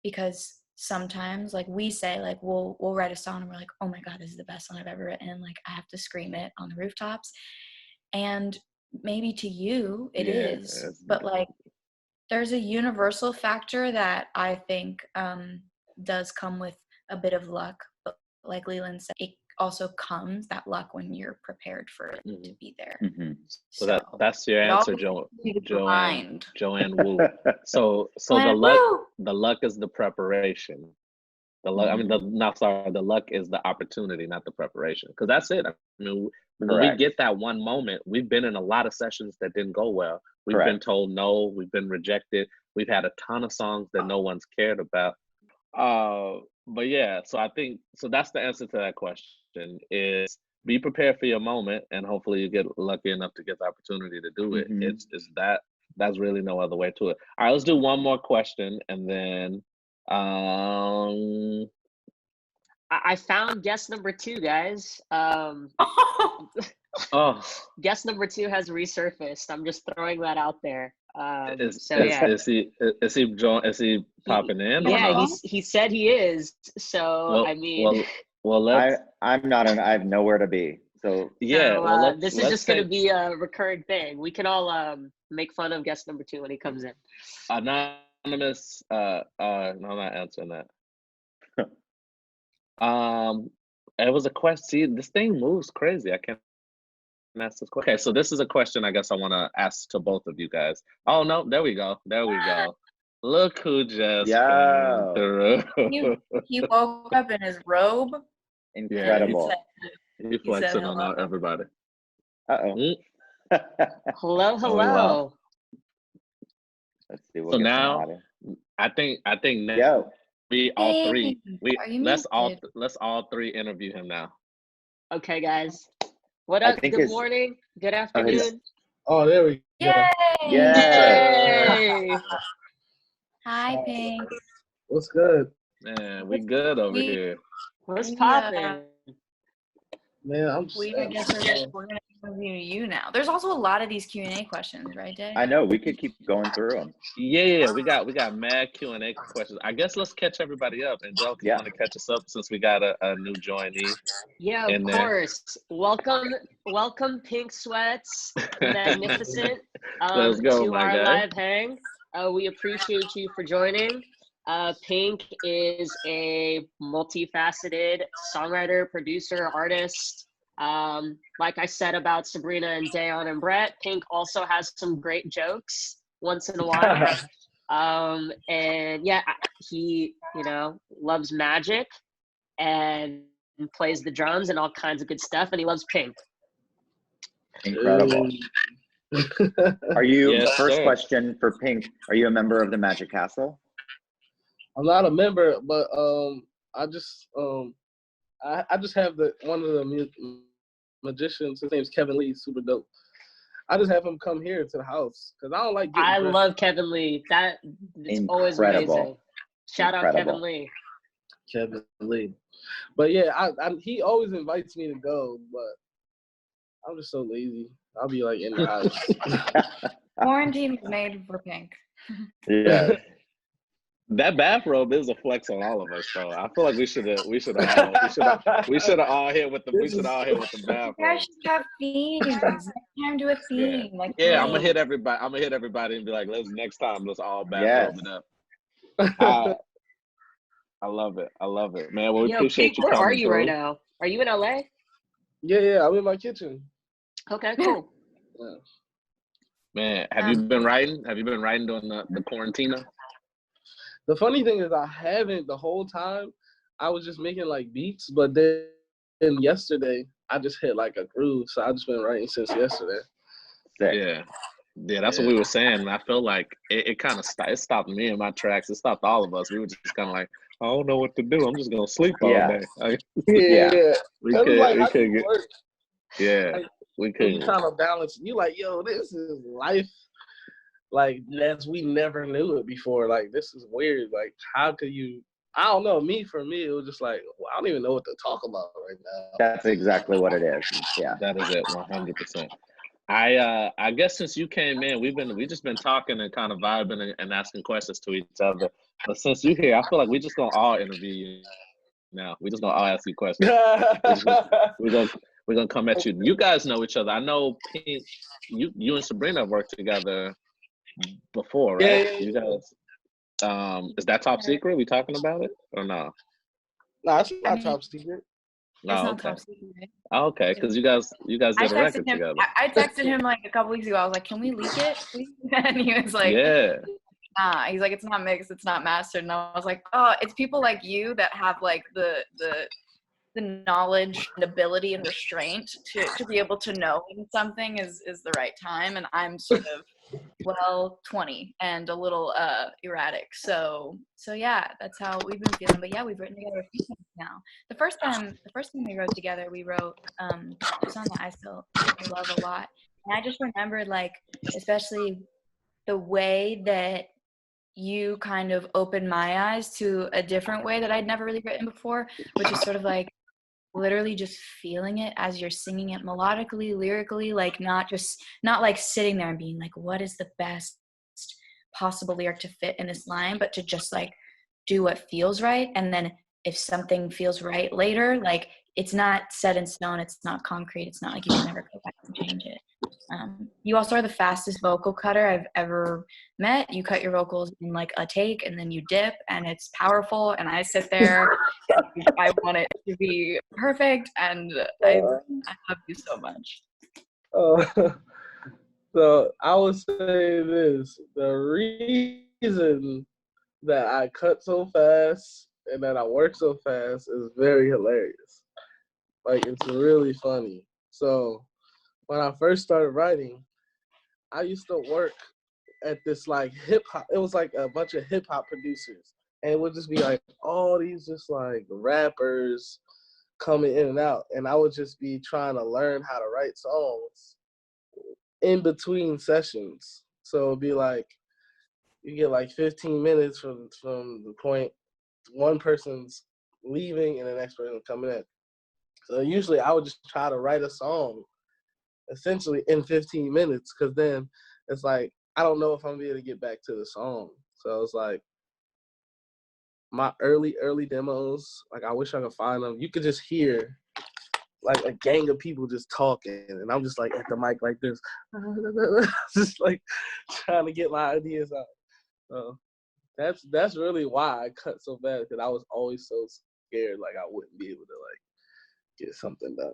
Speaker 3: because sometimes, like, we say, like, we'll write a song and we're like, oh my god, this is the best song I've ever written, and, like, I have to scream it on the rooftops, and maybe to you it is, but, like, there's a universal factor that I think does come with a bit of luck, but like Leland said, it also comes, that luck, when you're prepared for it to be there.
Speaker 4: So that's your answer, Joanne Wu. So the luck is the preparation. The luck, the luck is the opportunity, not the preparation. Because that's it. I mean, when we get that one moment, we've been in a lot of sessions that didn't go well. We've been told no, we've been rejected. We've had a ton of songs that no one's cared about. But yeah, so I think, so that's the answer to that question, is be prepared for your moment, and hopefully you get lucky enough to get the opportunity to do it. That's really no other way to it. All right, let's do one more question, and then
Speaker 1: I found guest number 2, guys. Guest number 2 has resurfaced. I'm just throwing that out there.
Speaker 4: Is he popping in?
Speaker 1: Yeah, he said he is. So well, I mean,
Speaker 2: I'm not. I have nowhere to be. So
Speaker 1: this is just going to be a recurring thing. We can all make fun of guest number 2 when he comes in.
Speaker 4: Anonymous. No, I'm not answering that. It was a question. See, this thing moves crazy. I can't ask this question. Okay, so this is a question I guess I want to ask to both of you guys. Oh no, there we go. Look who just came through.
Speaker 3: He woke up in his robe.
Speaker 2: Incredible.
Speaker 4: He flexing on everybody.
Speaker 1: Hello.
Speaker 2: Let's see.
Speaker 4: So now, I think now we all three. Let's all three interview him now.
Speaker 1: Okay, guys. What up? Good morning. Good afternoon.
Speaker 5: There we go.
Speaker 2: Yay!
Speaker 3: Hi, Pink.
Speaker 5: What's good?
Speaker 4: Man, we good over here.
Speaker 1: What's poppin'?
Speaker 5: Man, I'm
Speaker 3: I guess we're gonna you now. There's also a lot of these Q&A questions, right, Day?
Speaker 2: I know, we could keep going through them.
Speaker 4: Yeah, we got mad Q&A questions. I guess let's catch everybody up. Angelica, you want to catch us up since we got a new joinee?
Speaker 1: Yeah, of course. Welcome, Pink Sweats, Magnificent,
Speaker 4: Let's go,
Speaker 1: to
Speaker 4: my
Speaker 1: our
Speaker 4: guy.
Speaker 1: live hang. We appreciate you for joining. Pink is a multifaceted songwriter, producer, artist. Like I said about Sabrina and Dayyon and Brett, Pink also has some great jokes once in a while. And yeah, he, loves magic and plays the drums and all kinds of good stuff, and he loves Pink.
Speaker 2: Incredible. Are you,
Speaker 4: Yes,
Speaker 2: first
Speaker 4: sir.
Speaker 2: question for Pink, are you a member of the Magic Castle?
Speaker 5: I'm not a member, but I just have one of the magicians. His name's Kevin Lee, super dope. I just have him come here to the house because I don't like getting
Speaker 1: I
Speaker 5: dressed.
Speaker 1: love Kevin Lee. It's always amazing. Shout out Kevin Lee.
Speaker 5: Kevin Lee. But yeah, he always invites me to go, but I'm just so lazy. I'll be like in the house.
Speaker 3: Quarantine is made for Pink.
Speaker 2: Yeah.
Speaker 4: That bathrobe is a flex on all of us, though. I feel like we should have all hit with the bathrobe.
Speaker 3: You guys should have themes. Next time, do a theme.
Speaker 4: I'm gonna hit everybody and be like, next time let's all bathrobe it up. I love it, man. Well, we appreciate
Speaker 1: Pink,
Speaker 4: you
Speaker 1: where
Speaker 4: coming
Speaker 1: are you
Speaker 4: through.
Speaker 1: right now? Are you in LA?
Speaker 5: Yeah, I'm in my kitchen.
Speaker 1: Okay, cool.
Speaker 5: Yeah.
Speaker 4: Man, have you been writing? Have you been writing during the quarantine?
Speaker 5: The funny thing is I haven't the whole time. I was just making like beats, but then yesterday I just hit like a groove, so I've just been writing since yesterday.
Speaker 2: Sick.
Speaker 4: Yeah, that's what we were saying. And I feel like it kind of stopped me in my tracks. It stopped all of us. We were just kind of like, I don't know what to do. I'm just gonna sleep all day. We could get. Yeah,
Speaker 5: like,
Speaker 4: we could.
Speaker 5: You trying to balance. You like, yo, this is life. Like, as we never knew it before. Like, this is weird. Like, how could you? I don't know. For me, it was just like, well, I don't even know what to talk about right now.
Speaker 2: That's exactly what it is. Yeah,
Speaker 4: that is it. 100%. I guess since you came in, we just been talking and kind of vibing and asking questions to each other. But since you're here, I feel like we just gonna all interview you now. We just gonna all ask you questions. We're gonna come at you. You guys know each other. I know Pink. You and Sabrina have worked together before, right?
Speaker 5: Yeah.
Speaker 4: You guys. Is that top secret? We talking about it or no?
Speaker 5: No, it's not top secret.
Speaker 3: It's not top secret.
Speaker 4: Oh, okay, because you guys did a record together.
Speaker 3: I texted him like a couple weeks ago. I was like, "Can we leak it, please?" And he was like,
Speaker 4: "Yeah."
Speaker 3: Nah. He's like, "It's not mixed. It's not mastered." And I was like, "Oh, it's people like you that have like the knowledge and ability and restraint to be able to know when something is the right time." And I'm sort of 20 and a little erratic. So yeah, that's how we've been feeling. But yeah, we've written together a few times now. The first time we wrote together, we wrote a song that I love a lot. And I just remembered, like, especially the way that you kind of opened my eyes to a different way that I'd never really written before, which is sort of like literally just feeling it as you're singing it melodically, lyrically, like not like sitting there and being like, what is the best possible lyric to fit in this line, but to just like do what feels right. And then if something feels right later, like it's not set in stone, it's not concrete, it's not like you can never go back and change it. You also are the fastest vocal cutter I've ever met. You cut your vocals in like a take and then you dip and it's powerful, and I sit there I want it to be perfect, and I love you so much.
Speaker 5: So I would say this: the reason that I cut so fast and that I work so fast is very hilarious. Like, it's really funny. So when I first started writing, I used to work at this like hip hop. It was like a bunch of hip hop producers, and it would just be like all these just like rappers coming in and out, and I would just be trying to learn how to write songs in between sessions. So it'd be like you get like 15 minutes from the point one person's leaving and the next person coming in. So usually I would just try to write a song essentially in 15 minutes, because then it's like, I don't know if I'm gonna be able to get back to the song. So it's like, my early demos, like, I wish I could find them. You could just hear like a gang of people just talking, and I'm just like at the mic like this, just like trying to get my ideas out. So that's really why I cut so bad, because I was always so scared like I wouldn't be able to like get something done.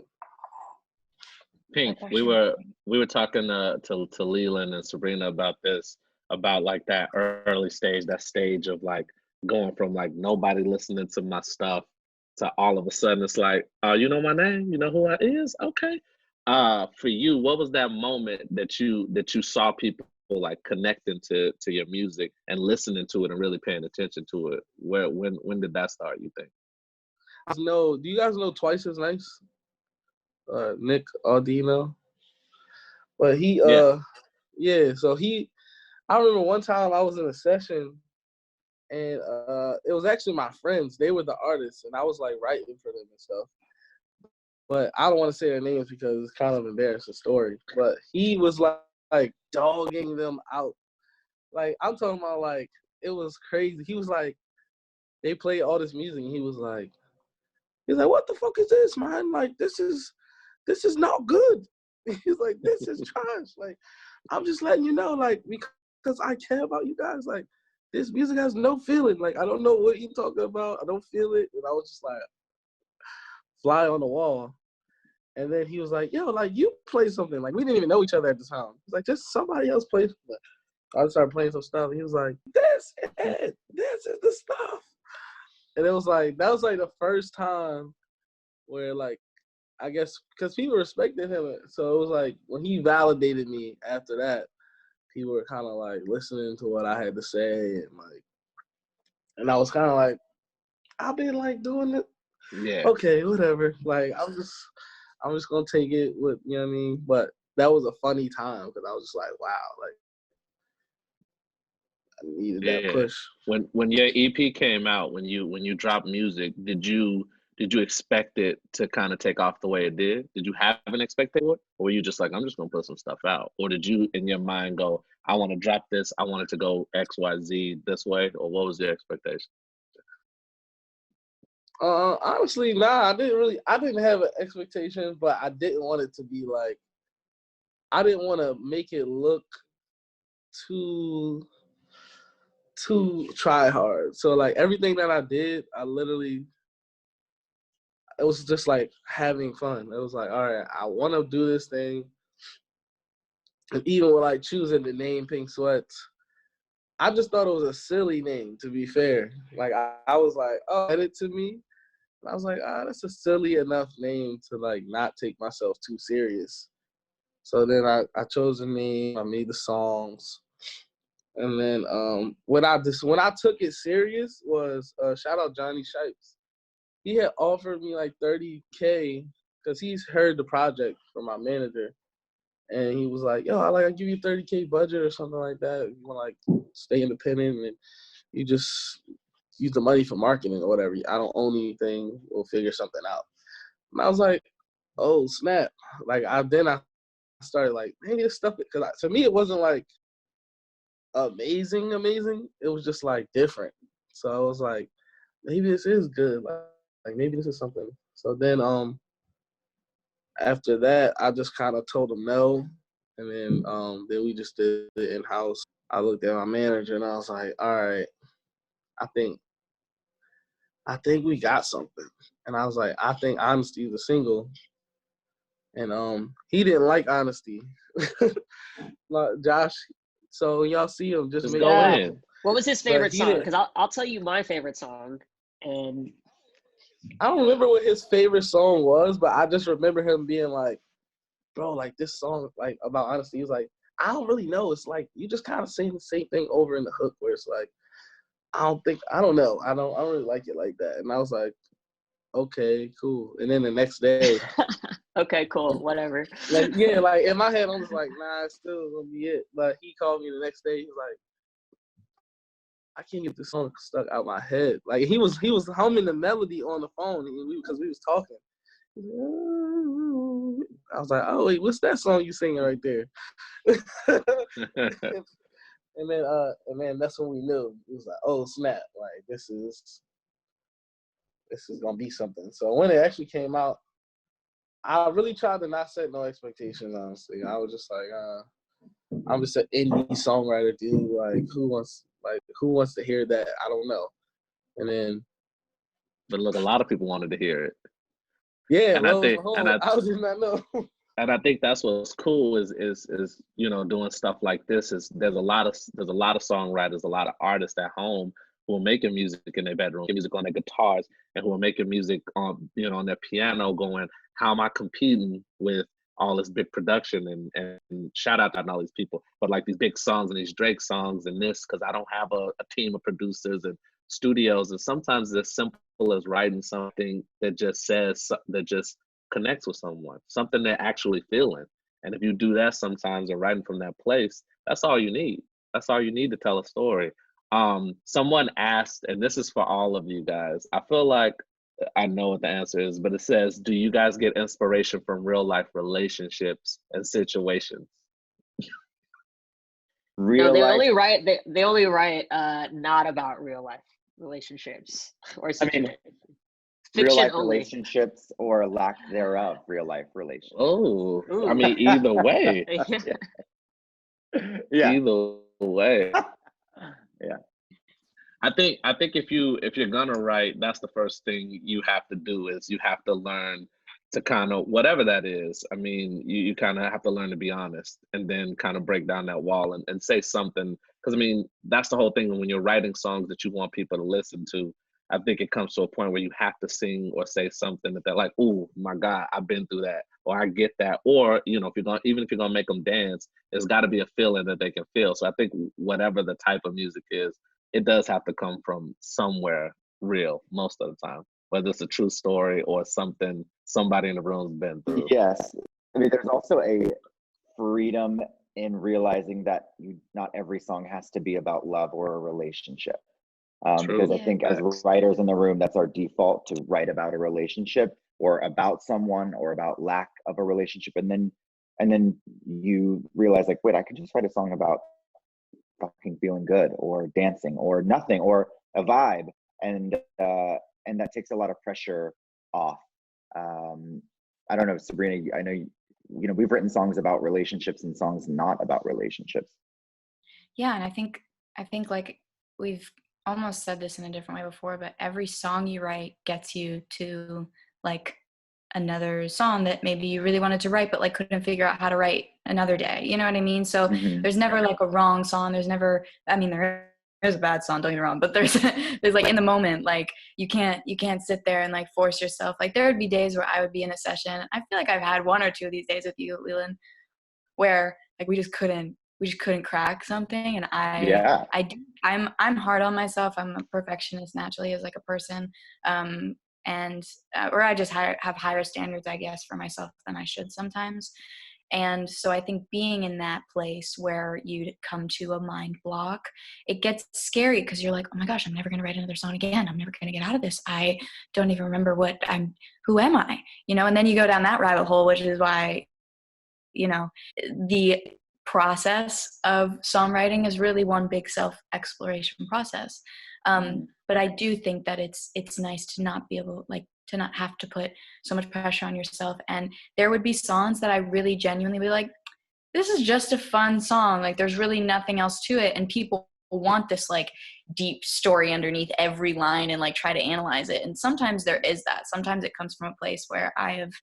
Speaker 4: Pink, we were talking to Leland and Sabrina about this, about like that early stage, that stage of like going from like nobody listening to my stuff to all of a sudden it's like, you know my name, you know who I is, okay. For you, what was that moment that you saw people like connecting to your music and listening to it and really paying attention to it? When did that start, you think?
Speaker 5: Do you guys know Twice as Nice? Nick Audino. But he so I remember one time I was in a session, and it was actually my friends. They were the artists, and I was like writing for them and stuff. But I don't want to say their names because it's kind of an embarrassing story. But he was like dogging them out. Like, I'm talking about, like, it was crazy. He was like, they played all this music, and he was like, what the fuck is this, man? Like, this is not good. He's like, this is trash. Like, I'm just letting you know, like, because I care about you guys. Like, this music has no feeling. Like, I don't know what you're talking about. I don't feel it. And I was just like, fly on the wall. And then he was like, yo, like, you play something. Like, we didn't even know each other at the time. He's like, just somebody else play something. I just started playing some stuff. And he was like, this is the stuff. And it was like, that was like the first time where, like, I guess because people respected him. So it was like when he validated me after that, people were kind of like listening to what I had to say, and I was kind of like, I've been like doing it.
Speaker 4: Yeah.
Speaker 5: Okay, whatever. Like, I'm just gonna take it with, you know what I mean? But that was a funny time because I was just like, wow, like, I needed that push.
Speaker 4: When your EP came out, when you dropped music, did you expect it to kind of take off the way it did? Did you have an expectation, or were you just like, I'm just gonna put some stuff out? Or did you in your mind go, I want to drop this, I want it to go XYZ this way? Or what was your expectation?
Speaker 5: Honestly, nah, I didn't have an expectation, but I didn't want it to be like, I didn't want to make it look too try hard. So like everything that I did, it was just like having fun. It was like, all right, I want to do this thing. And even with like choosing the name Pink Sweats, I just thought it was a silly name, to be fair. Like, I was like, oh, edit to me. And I was like, that's a silly enough name to like not take myself too serious. So then I chose a name, I made the songs. And then when I took it serious was shout out Johnny Shipes. He had offered me like $30K because he's heard the project from my manager, and he was like, "Yo, I give you $30K budget or something like that. You want to like stay independent and you just use the money for marketing or whatever. I don't own anything. We'll figure something out." And I was like, "Oh snap!" Like I started like, maybe this stuff, because to me it wasn't like amazing. It was just like different. So I was like, maybe this is good. Like maybe this is something. So then after that, I just kind of told him no, and then we just did it in house. I looked at my manager and I was like, all right, I think we got something. And I was like, I think Honesty is a single. And he didn't like Honesty. Like, Josh, so y'all see him, just make
Speaker 4: go in.
Speaker 1: What was his favorite song? Because I'll tell you my favorite song. And
Speaker 5: I don't remember what his favorite song was, but I just remember him being like, bro, like this song, like about honesty. He's like, I don't really know. It's like you just kind of saying the same thing over in the hook, where it's like, I don't know. I don't really like it like that. And I was like, okay, cool. And then the next day,
Speaker 1: okay, cool, whatever.
Speaker 5: Like, yeah, like in my head, I was like, nah, it's still gonna be it. But he called me the next day. He's like, I can't get this song stuck out my head. Like he was humming the melody on the phone because we was talking. ooh. I was like, oh wait, what's that song you singing right there? And then that's when we knew. It was like, oh snap, like this is gonna be something. So when it actually came out, I really tried to not set no expectations, honestly. I was just like, I'm just an indie songwriter, dude. Like who wants to hear that? I don't know. And then,
Speaker 4: but look, a lot of people wanted to hear it.
Speaker 5: yeah,
Speaker 4: And
Speaker 5: well,
Speaker 4: I think,
Speaker 5: I did not know.
Speaker 4: and I think that's what's cool is doing stuff like this. Is there's a lot of songwriters, a lot of artists at home who are making music in their bedroom, music on their guitars, and who are making music on on their piano, going, how am I competing with all this big production and shout out to all these people, but like these big songs and these Drake songs and this, because I don't have a team of producers and studios. And sometimes it's as simple as writing something that just connects with someone, something they're actually feeling. And if you do that sometimes and writing from that place, that's all you need. That's all you need to tell a story. Someone asked, and this is for all of you guys, I feel like I know what the answer is, but it says, do you guys get inspiration from real life relationships and situations?
Speaker 1: No, they only write not about real life relationships or situations.
Speaker 2: Real life relationships or lack thereof, real life relationships.
Speaker 4: Oh, I mean, either way.
Speaker 2: Yeah.
Speaker 4: Either way.
Speaker 2: Yeah.
Speaker 4: I think if you're gonna write, that's the first thing you have to do is you have to learn to kind of, whatever that is. I mean, you kind of have to learn to be honest and then kind of break down that wall and say something. Because I mean, that's the whole thing when you're writing songs that you want people to listen to. I think it comes to a point where you have to sing or say something that they're like, "Oh my God, I've been through that," or "I get that," or if you're gonna make them dance, it's got to be a feeling that they can feel. So I think whatever the type of music is, it does have to come from somewhere real most of the time, whether it's a true story or something somebody in the room's been through.
Speaker 2: Yes, I mean, there's also a freedom in realizing that not every song has to be about love or a relationship. Because I think as writers in the room, that's our default, to write about a relationship or about someone or about lack of a relationship. And then you realize, like, wait, I could just write a song about fucking feeling good or dancing or nothing or a vibe. And that takes a lot of pressure off. I don't know, Sabrina, I know, we've written songs about relationships and songs not about relationships.
Speaker 3: Yeah. And I think like we've almost said this in a different way before, but every song you write gets you to like another song that maybe you really wanted to write, but like couldn't figure out how to write another day. You know what I mean? So there's never like a wrong song. There's never, I mean, there's a bad song, don't get me wrong, but there's like in the moment, like you can't sit there and like force yourself. Like there would be days where I would be in a session. I feel like I've had one or two of these days with you, Leland, where like we just couldn't crack something. And I'm hard on myself. I'm a perfectionist naturally as like a person. Or I just have higher standards, I guess, for myself than I should sometimes. And so I think being in that place where you come to a mind block, it gets scary because you're like, oh my gosh, I'm never going to write another song again. I'm never going to get out of this. I don't even remember who am I? And then you go down that rabbit hole, which is why, the process of songwriting is really one big self-exploration process. But I do think that it's nice to not be able, like, to not have to put so much pressure on yourself. And there would be songs that I really genuinely be like, this is just a fun song. Like there's really nothing else to it. And people want this like deep story underneath every line and like try to analyze it. And sometimes there is that. Sometimes it comes from a place where I have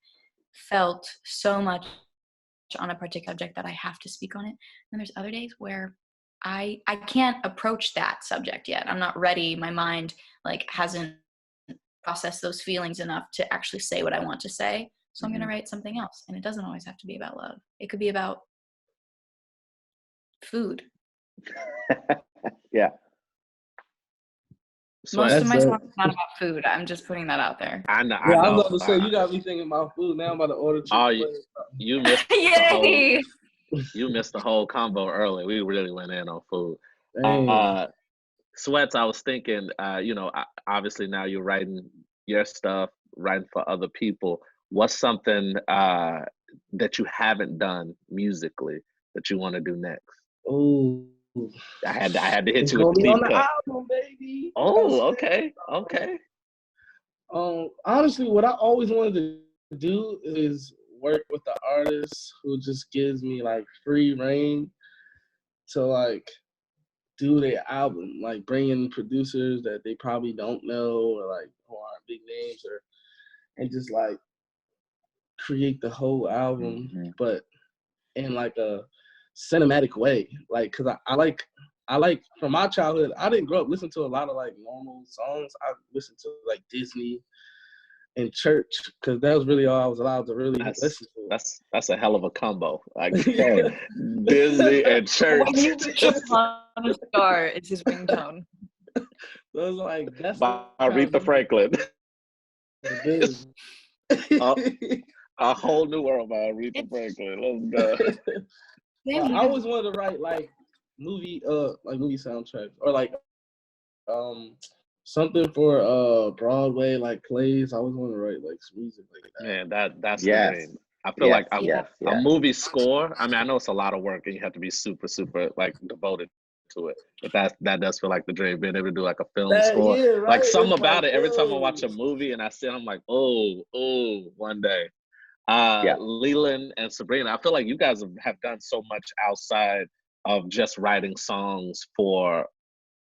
Speaker 3: felt so much on a particular subject that I have to speak on it. And there's other days where I can't approach that subject yet. I'm not ready. My mind like hasn't processed those feelings enough to actually say what I want to say. So I'm going to write something else. And it doesn't always have to be about love. It could be about food.
Speaker 2: Yeah.
Speaker 4: So
Speaker 3: most of my songs are not about food. I'm just putting that out there.
Speaker 4: I know.
Speaker 5: Yeah, I was about to say, you got me thinking about food. Now I'm about to order chicken.
Speaker 4: You missed
Speaker 3: Yay!
Speaker 4: You missed the whole combo early. We really went in on food. Sweats, I was thinking, obviously now you're writing your stuff, writing for other people. what's something that you haven't done musically that you want to do next?
Speaker 5: Oh,
Speaker 4: I had to hit
Speaker 5: it's
Speaker 4: you
Speaker 5: gonna
Speaker 4: with the
Speaker 5: be on
Speaker 4: deep
Speaker 5: the
Speaker 4: cut.
Speaker 5: album, baby.
Speaker 4: Oh, okay.
Speaker 5: Honestly, what I always wanted to do is work with the artist who just gives me like free reign to like do their album, like bring in producers that they probably don't know or like who aren't big names, or and just like create the whole album, but in like a cinematic way. Like, cause I like from my childhood, I didn't grow up listening to a lot of like normal songs. I listened to like Disney and church, because that was really all I was allowed to really listen to.
Speaker 4: That's a hell of a combo. Like Disney and church.
Speaker 3: When you wish upon a star, it's his ringtone.
Speaker 5: So it was like that's
Speaker 4: by Aretha Franklin. A whole new world by Aretha Franklin. Let's go.
Speaker 5: I always wanted to write like movie soundtracks, or like something for Broadway, like plays. I always want to write like music like that.
Speaker 4: Man, that's the dream. I feel like a movie score. I mean, I know it's a lot of work and you have to be super, super like devoted to it. But that does feel like the dream, being able to do like a film score.
Speaker 5: Yeah, right?
Speaker 4: Like something about it. Every time I watch a movie and I see it, I'm like, oh, one day. Leland and Sabrina, I feel like you guys have done so much outside of just writing songs for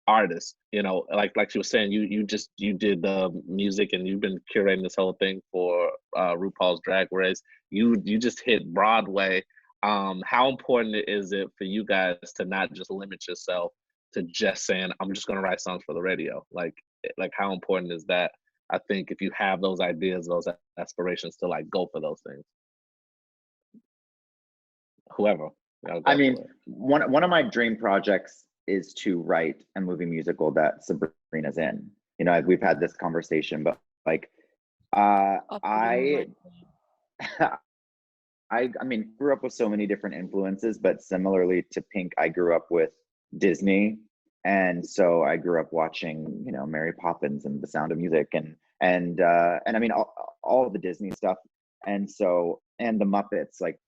Speaker 4: artists. You know, like she was saying, you did the music and you've been curating this whole thing for RuPaul's Drag Race. You just hit Broadway. How important is it for you guys to not just limit yourself to just saying, I'm just going to write songs for the radio? Like how important is that? I think if you have those ideas, those aspirations to like go for those things. Whoever.
Speaker 2: I mean, one of my dream projects is to write a movie musical that Sabrina's in. You know, we've had this conversation, but like, I mean, grew up with so many different influences, but similarly to Pink, I grew up with Disney. And so I grew up watching, you know, Mary Poppins and The Sound of Music and I mean, all of the Disney stuff. And so, and the Muppets, like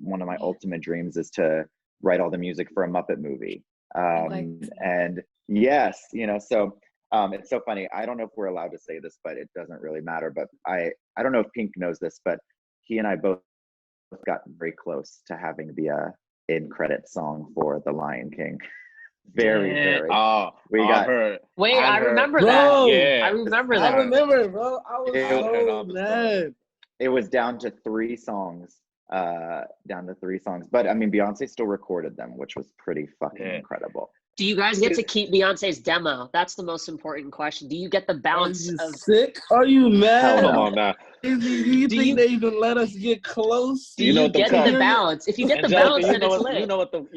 Speaker 2: one of my ultimate dreams is to write all the music for a Muppet movie. And yes, you know, so it's so funny. I don't know if we're allowed to say this, but it doesn't really matter. But I don't know if Pink knows this, but he and I both got very close to having the in credit song for The Lion King. Very.
Speaker 4: Oh,
Speaker 2: we got
Speaker 4: her.
Speaker 1: Wait, I remember
Speaker 5: bro,
Speaker 1: that.
Speaker 4: Yeah,
Speaker 1: I remember that.
Speaker 5: I remember it, bro. I was so mad.
Speaker 2: It was down to 3 songs. But I mean, Beyonce still recorded them, which was pretty fucking incredible.
Speaker 1: Do you guys get to keep Beyonce's demo? That's the most important question. Do you get the balance of
Speaker 5: sick? Are you mad?
Speaker 4: Come on now.
Speaker 5: Do you think they even let us get close?
Speaker 1: Do you get the balance? If you get the balance, then it's lit.
Speaker 4: You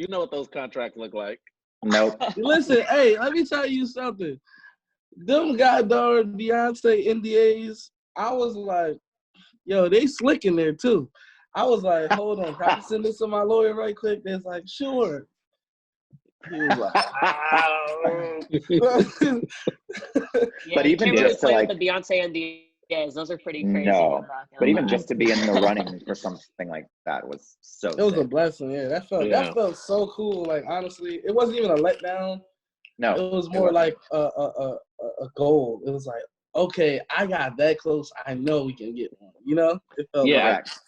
Speaker 4: know what those contracts look like.
Speaker 2: Nope.
Speaker 5: Listen, hey, let me tell you something. Them goddamn Beyonce NDAs, I was like, yo, they slick in there too. I was like, hold on, can I send this to my lawyer right quick? They're like, sure. He was like,
Speaker 2: but even just to like
Speaker 1: the Beyonce NDAs, those are pretty crazy.
Speaker 2: No, but even just to be in the running for something like that was so.
Speaker 5: It was a blessing. Yeah, that felt so cool. Like honestly, it wasn't even a letdown.
Speaker 2: No,
Speaker 5: it was more like a goal. It was like, okay, I got that close. I know we can get one. You know, it felt
Speaker 2: correct.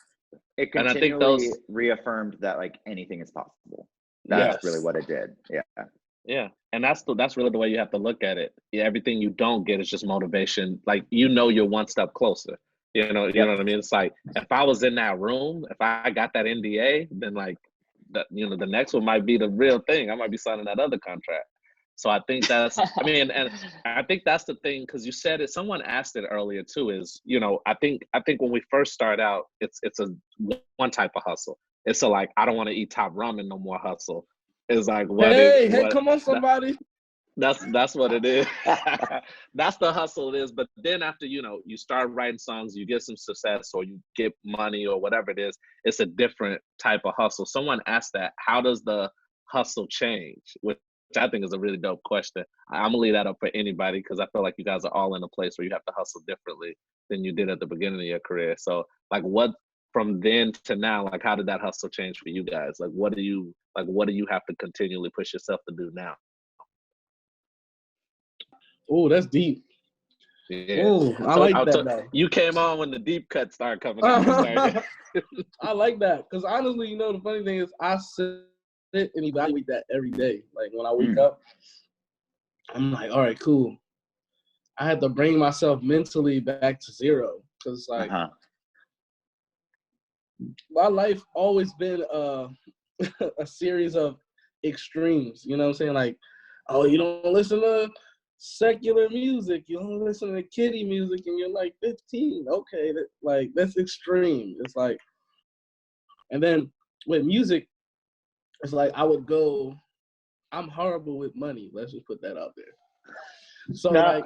Speaker 2: It continually reaffirmed that like anything is possible. That's really what it did.
Speaker 4: Yeah, and that's really the way you have to look at it. Everything you don't get is just motivation. Like you're one step closer. You know what I mean? It's like if I was in that room, if I got that NDA, then like the next one might be the real thing. I might be signing that other contract. So I think that's I mean, and I think that's the thing, because you said it. Someone asked it earlier too. Is I think when we first start out, it's a one type of hustle. It's a like I don't want to eat top ramen no more hustle. It's like
Speaker 5: hey, come on, somebody.
Speaker 4: That's what it is. That's the hustle it is. But then after you start writing songs, you get some success or you get money or whatever it is, it's a different type of hustle. Someone asked that, how does the hustle change? Which I think is a really dope question. I'm gonna leave that up for anybody, because I feel like you guys are all in a place where you have to hustle differently than you did at the beginning of your career. So like what from then to now, like how did that hustle change for you guys? Like what do you have to continually push yourself to do now?
Speaker 5: Oh, that's deep.
Speaker 4: Yeah.
Speaker 5: Oh, I like that though.
Speaker 4: You came on when the deep cuts started coming out.
Speaker 5: I like that because honestly, you know, the funny thing is I sit and evaluate that every day. Like when I wake up, I'm like, all right, cool. I had to bring myself mentally back to zero because like my life always been a series of extremes. You know what I'm saying? Like, oh, you don't listen to secular music, you don't listen to kiddie music, and you're like 15. Okay, that's extreme. It's like, and then with music, it's like I would go. I'm horrible with money. Let's just put that out there. So like,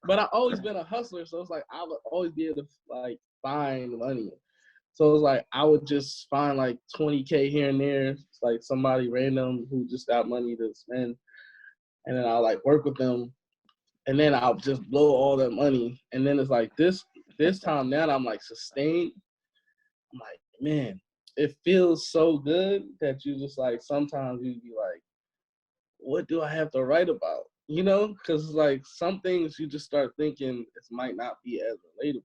Speaker 5: but I've always been a hustler, so it's like I would always be able to like find money. So it's like I would just find like 20K here and there. It's like somebody random who just got money to spend. And then I'll like work with them. And then I'll just blow all that money. And then it's like this time now that I'm like sustained, I'm like, man, it feels so good that you just like sometimes you be like, what do I have to write about? You know? Because like some things you just start thinking it might not be as relatable.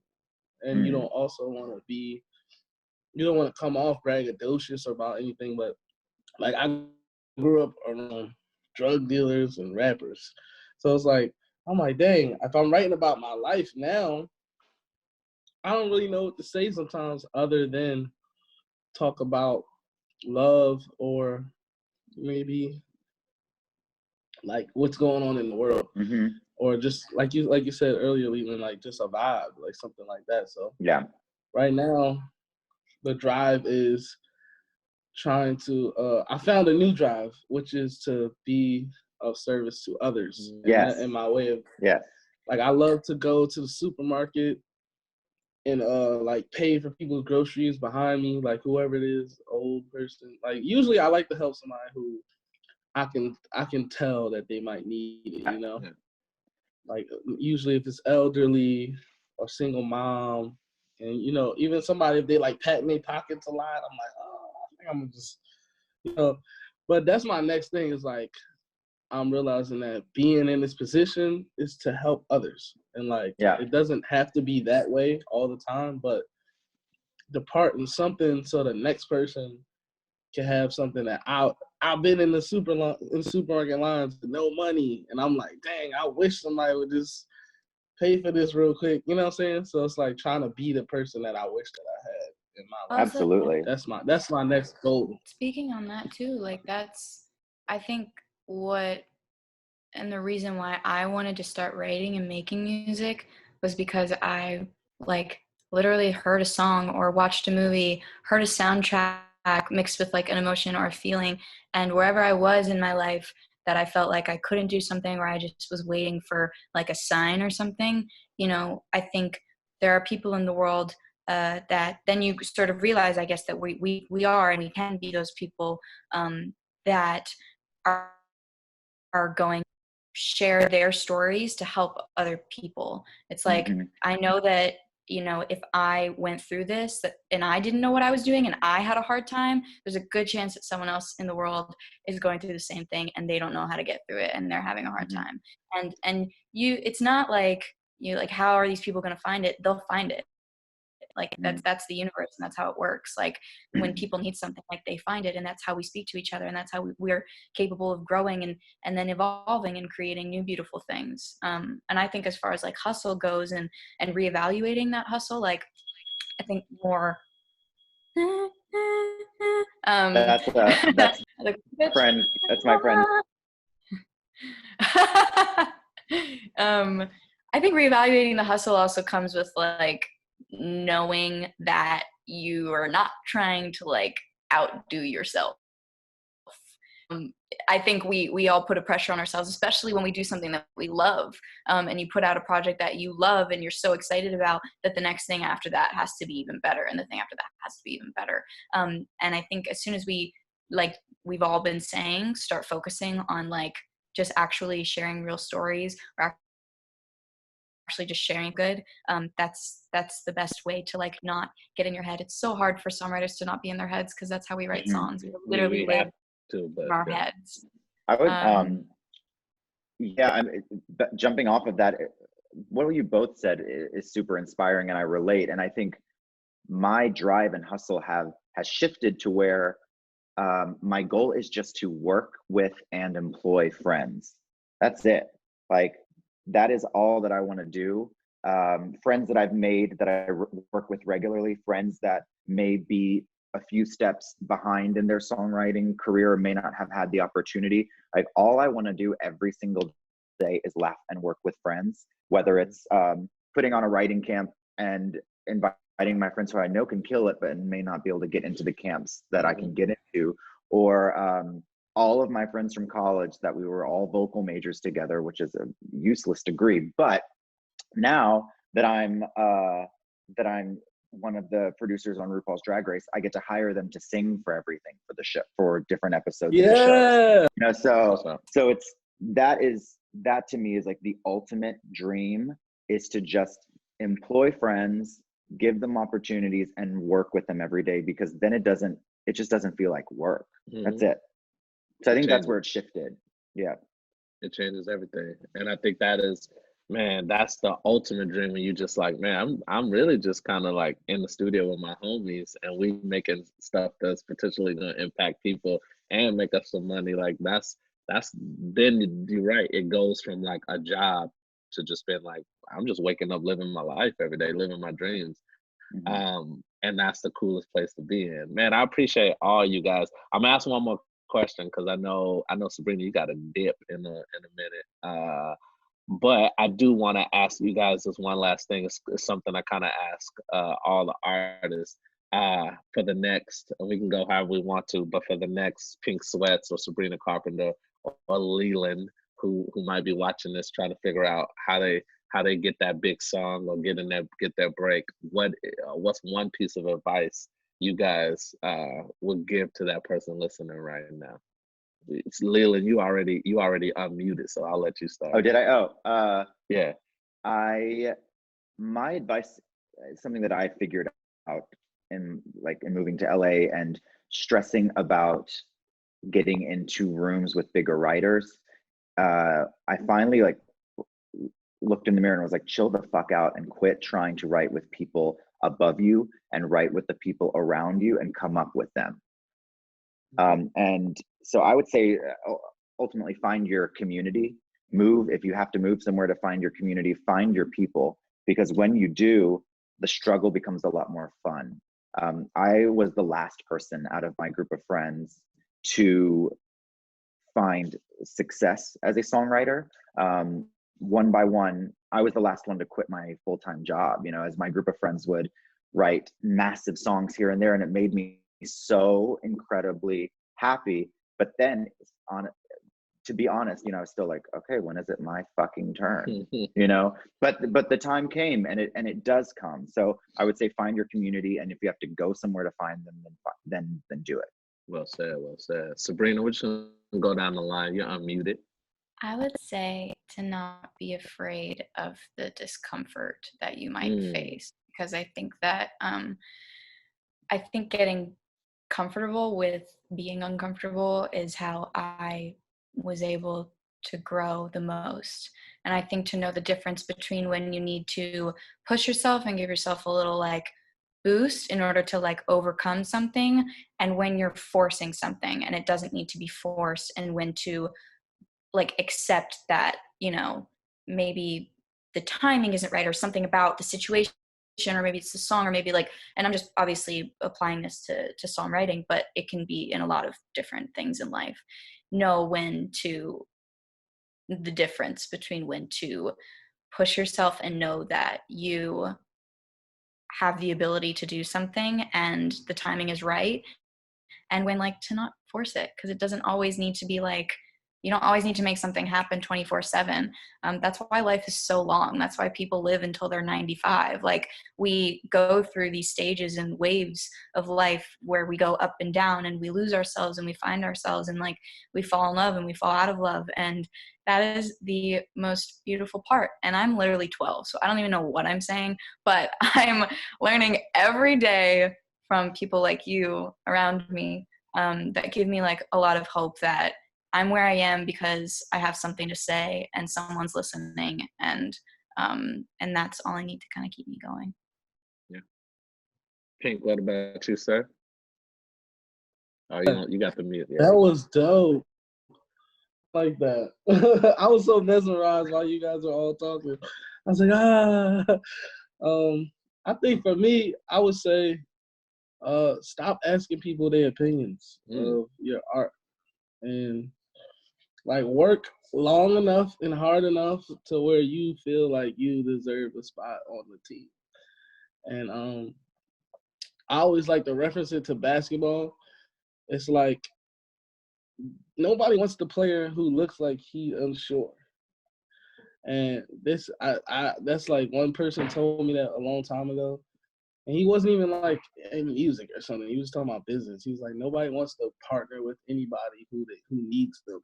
Speaker 5: And you don't also want to be, you don't want to come off braggadocious about anything, but like I grew up around drug dealers and rappers. So it's like, I'm like, dang, if I'm writing about my life now, I don't really know what to say sometimes other than talk about love or maybe like what's going on in the world. Or just like you said earlier, Leland, like just a vibe, like something like that. So
Speaker 2: yeah, right
Speaker 5: now the drive is trying to I found a new drive, which is to be of service to others.
Speaker 2: Yes.
Speaker 5: In my way of
Speaker 2: yes.
Speaker 5: Like I love to go to the supermarket and like pay for people's groceries behind me, like whoever it is, old person. Like usually I like to help somebody who I can tell that they might need it, you know? Like usually if it's elderly or single mom, and you know, even somebody if they like pat in their pockets a lot, I'm like, oh, I think I'm gonna just, you know. But that's my next thing is like I'm realizing that being in this position is to help others, and like it doesn't have to be that way all the time, but depart in something so the next person can have something that I've been in the supermarket lines with no money, and I'm like, dang, I wish somebody would just pay for this real quick. You know what I'm saying? So it's like trying to be the person that I wish that I had in my life.
Speaker 2: Absolutely.
Speaker 5: That's my next goal.
Speaker 3: Speaking on that too, like that's, I think and the reason why I wanted to start writing and making music was because I like literally heard a song or watched a movie, heard a soundtrack mixed with like an emotion or a feeling, and wherever I was in my life that I felt like I couldn't do something or I just was waiting for like a sign or something, you know, I think there are people in the world that then you sort of realize, I guess, that we are and we can be those people that are going to share their stories to help other people. It's like, I know that, you know, if I went through this and I didn't know what I was doing and I had a hard time, there's a good chance that someone else in the world is going through the same thing and they don't know how to get through it and they're having a hard time. And it's not like like, how are these people going to find it? They'll find it. Like that's the universe, and that's how it works. Like when people need something, like they find it, and that's how we speak to each other, and that's how we're capable of growing and then evolving and creating new beautiful things. And I think as far as like hustle goes and reevaluating that hustle, like I think more
Speaker 2: that's friend. That's my friend.
Speaker 3: I think reevaluating the hustle also comes with like knowing that you are not trying to like outdo yourself. I think we all put a pressure on ourselves, especially when we do something that we love, and you put out a project that you love and you're so excited about, that the next thing after that has to be even better, and the thing after that has to be even better. And I think as soon as we, like we've all been saying, start focusing on like just actually sharing real stories or actually just sharing good, that's the best way to like not get in your head. It's so hard for songwriters to not be in their heads because that's how we write songs. We literally
Speaker 4: we
Speaker 3: live
Speaker 4: have to, but
Speaker 3: in our
Speaker 4: yeah.
Speaker 3: heads.
Speaker 2: I would, yeah, jumping off of that, what you both said is super inspiring, and I relate. And I think my drive and hustle has shifted to where my goal is just to work with and employ friends. That's it. Like, that is all that I want to do. Friends that I've made that I work with regularly, friends that may be a few steps behind in their songwriting career or may not have had the opportunity. Like, all I want to do every single day is laugh and work with friends, whether it's putting on a writing camp and inviting my friends who I know can kill it but may not be able to get into the camps that I can get into, or all of my friends from college that we were all vocal majors together, which is a useless degree. But now that I'm one of the producers on RuPaul's Drag Race, I get to hire them to sing for everything for the show, for different episodes of the show. You know, so that to me is like the ultimate dream, is to just employ friends, give them opportunities, and work with them every day, because then it just doesn't feel like work. That's it. So I think that's where it shifted. Yeah.
Speaker 4: It changes everything. And I think that is, man, that's the ultimate dream, when you just like, man, I'm really just kind of like in the studio with my homies and we making stuff that's potentially going to impact people and make us some money. Like that's then you're right. It goes from like a job to just being like, I'm just waking up, living my life every day, living my dreams. And that's the coolest place to be in. Man, I appreciate all you guys. I'm gonna ask one more question because I know Sabrina, you got a dip in a minute. But I do want to ask you guys this one last thing. It's something I kind of ask all the artists for the next, and we can go however we want to, but for the next Pink Sweats or Sabrina Carpenter or Leland, who might be watching this, trying to figure out how they get that big song or get their break. What's one piece of advice you guys would give to that person listening right now? It's Leland, you already unmuted, so I'll let you start.
Speaker 2: Oh, did I? Oh,
Speaker 4: yeah.
Speaker 2: My advice is something that I figured out in moving to LA and stressing about getting into rooms with bigger writers. I finally looked in the mirror and was like, chill the fuck out and quit trying to write with people above you, and write with the people around you and come up with them. And so I would say ultimately find your community. Move, if you have to move somewhere to find your community, find your people, because when you do, the struggle becomes a lot more fun. I was the last person out of my group of friends to find success as a songwriter. One by one, I was the last one to quit my full-time job, you know, as my group of friends would write massive songs here and there, and it made me so incredibly happy. But then to be honest, you know, I was still like, okay, when is it my fucking turn? You know, but the time came, and it does come. So I would say find your community, and if you have to go somewhere to find them, then do it.
Speaker 4: Well said. Sabrina, we're just gonna go down the line. You're unmuted.
Speaker 3: I would say to not be afraid of the discomfort that you might face, because I think that I think getting comfortable with being uncomfortable is how I was able to grow the most. And I think to know the difference between when you need to push yourself and give yourself a little boost in order to overcome something, and when you're forcing something and it doesn't need to be forced, and when to accept that, you know, maybe the timing isn't right, or something about the situation, or maybe it's the song, or maybe and I'm just obviously applying this to songwriting, but it can be in a lot of different things in life. Know the difference between when to push yourself and know that you have the ability to do something and the timing is right, and when to not force it, because it doesn't always need to be You don't always need to make something happen 24/7. That's why life is so long. That's why people live until they're 95. Like, we go through these stages and waves of life where we go up and down, and we lose ourselves and we find ourselves, and like we fall in love and we fall out of love. And that is the most beautiful part. And I'm literally 12, so I don't even know what I'm saying, but I'm learning every day from people like you around me, that give me like a lot of hope that I'm where I am because I have something to say and someone's listening, and that's all I need to kind of keep me going.
Speaker 4: Yeah. Pink, what about you, sir? Oh, you got the mute. Yeah.
Speaker 5: That was dope. Like that. I was so mesmerized while you guys were all talking. I was like, I think for me, I would say, stop asking people their opinions of your art, and like work long enough and hard enough to where you feel like you deserve a spot on the team. And I always like to reference it to basketball. It's like nobody wants the player who looks like he unsure. And this, that's like one person told me that a long time ago. And he wasn't even like in music or something. He was talking about business. He was like, nobody wants to partner with anybody who needs them.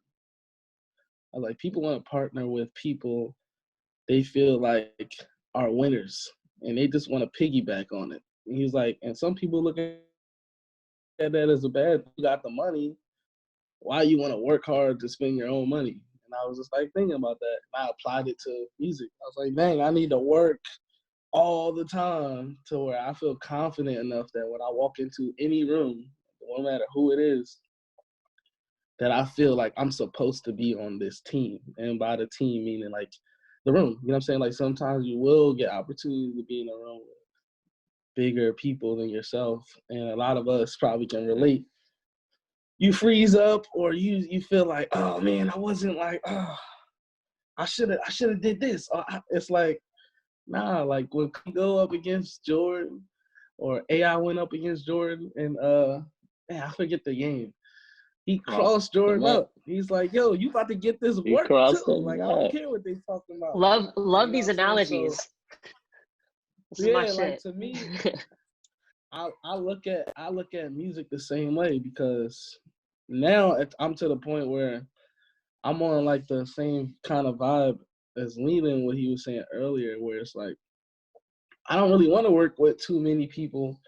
Speaker 5: I was like, people want to partner with people they feel like are winners, and they just want to piggyback on it. And he was like, and some people look at that as a bad thing. You got the money. Why you want to work hard to spend your own money? And I was just like thinking about that. And I applied it to music. I was like, dang, I need to work all the time to where I feel confident enough that when I walk into any room, no matter who it is, that I feel like I'm supposed to be on this team. And by the team, meaning like the room. You know what I'm saying? Like sometimes you will get opportunity to be in a room with bigger people than yourself. And a lot of us probably can relate. You freeze up, or you feel like, oh man, I wasn't like, oh, I should have did this. It's like, nah, like when we go up against Jordan, or AI went up against Jordan, and man, I forget the game. He crossed Jordan up. He's like, yo, you about to get this work too. Like, I don't care what they talking about.
Speaker 1: Love these analogies.
Speaker 5: So, yeah, like to me, I look at music the same way, because now I'm to the point where I'm on like the same kind of vibe as Leland, what he was saying earlier, where it's like, I don't really want to work with too many people,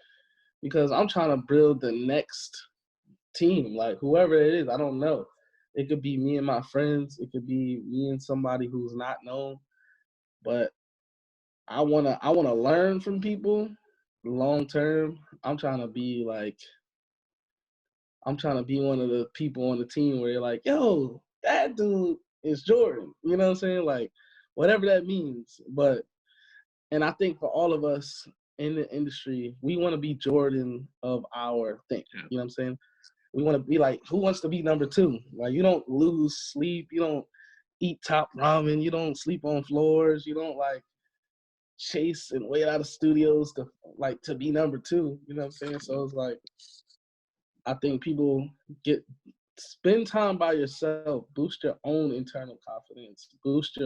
Speaker 5: because I'm trying to build the next team, like whoever it is. I don't know. It could be me and my friends. It could be me and somebody who's not known. But I wanna learn from people long term. I'm trying to be one of the people on the team where you're like, yo, that dude is Jordan. You know what I'm saying? Like, whatever that means. And I think for all of us in the industry, we want to be Jordan of our thing. You know what I'm saying? We want to be like, who wants to be number 2? Like, you don't lose sleep. You don't eat top ramen. You don't sleep on floors. You don't like chase and wait out of studios to be number 2. You know what I'm saying? So it's like, I think people spend time by yourself, boost your own internal confidence, boost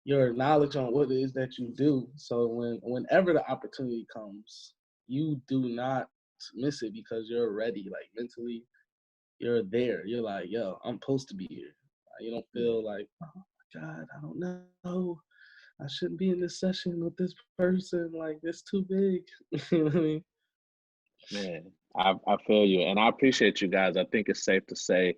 Speaker 5: your knowledge on what it is that you do. So whenever the opportunity comes, you do not miss it, because you're ready. Like mentally, you're there. You're like, yo, I'm supposed to be here. You don't feel like, oh my God, I don't know. I shouldn't be in this session with this person. Like, it's too big. You know what I mean?
Speaker 4: Man, I feel you, and I appreciate you guys. I think it's safe to say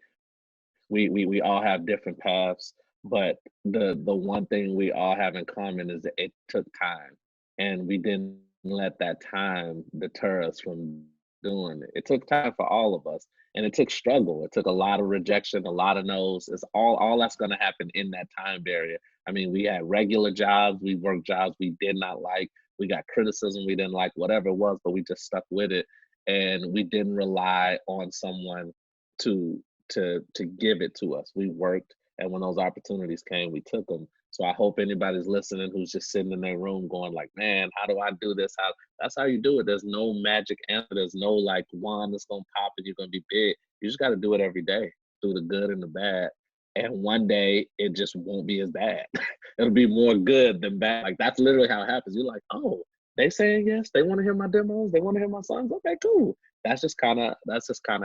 Speaker 4: we all have different paths, but the one thing we all have in common is that it took time, and we didn't let that time deter us from doing it. It took time for all of us, and it took struggle. It took a lot of rejection, a lot of no's. It's all that's going to happen in that time barrier. I mean, we had regular jobs, we worked jobs we did not like, we got criticism we didn't like, whatever it was, but we just stuck with it, and we didn't rely on someone to give it to us. We worked, and when those opportunities came, we took them. So I hope anybody's listening who's just sitting in their room going like, man, how do I do this? That's how you do it. There's no magic answer. There's no like wand that's gonna pop and you're gonna be big. You just got to do it every day, through the good and the bad. and one day it just won't be as bad. It'll be more good than bad. Like that's literally how it happens. You're like, oh, they saying yes, they want to hear my demos, they want to hear my songs. Okay, cool. That's just kind of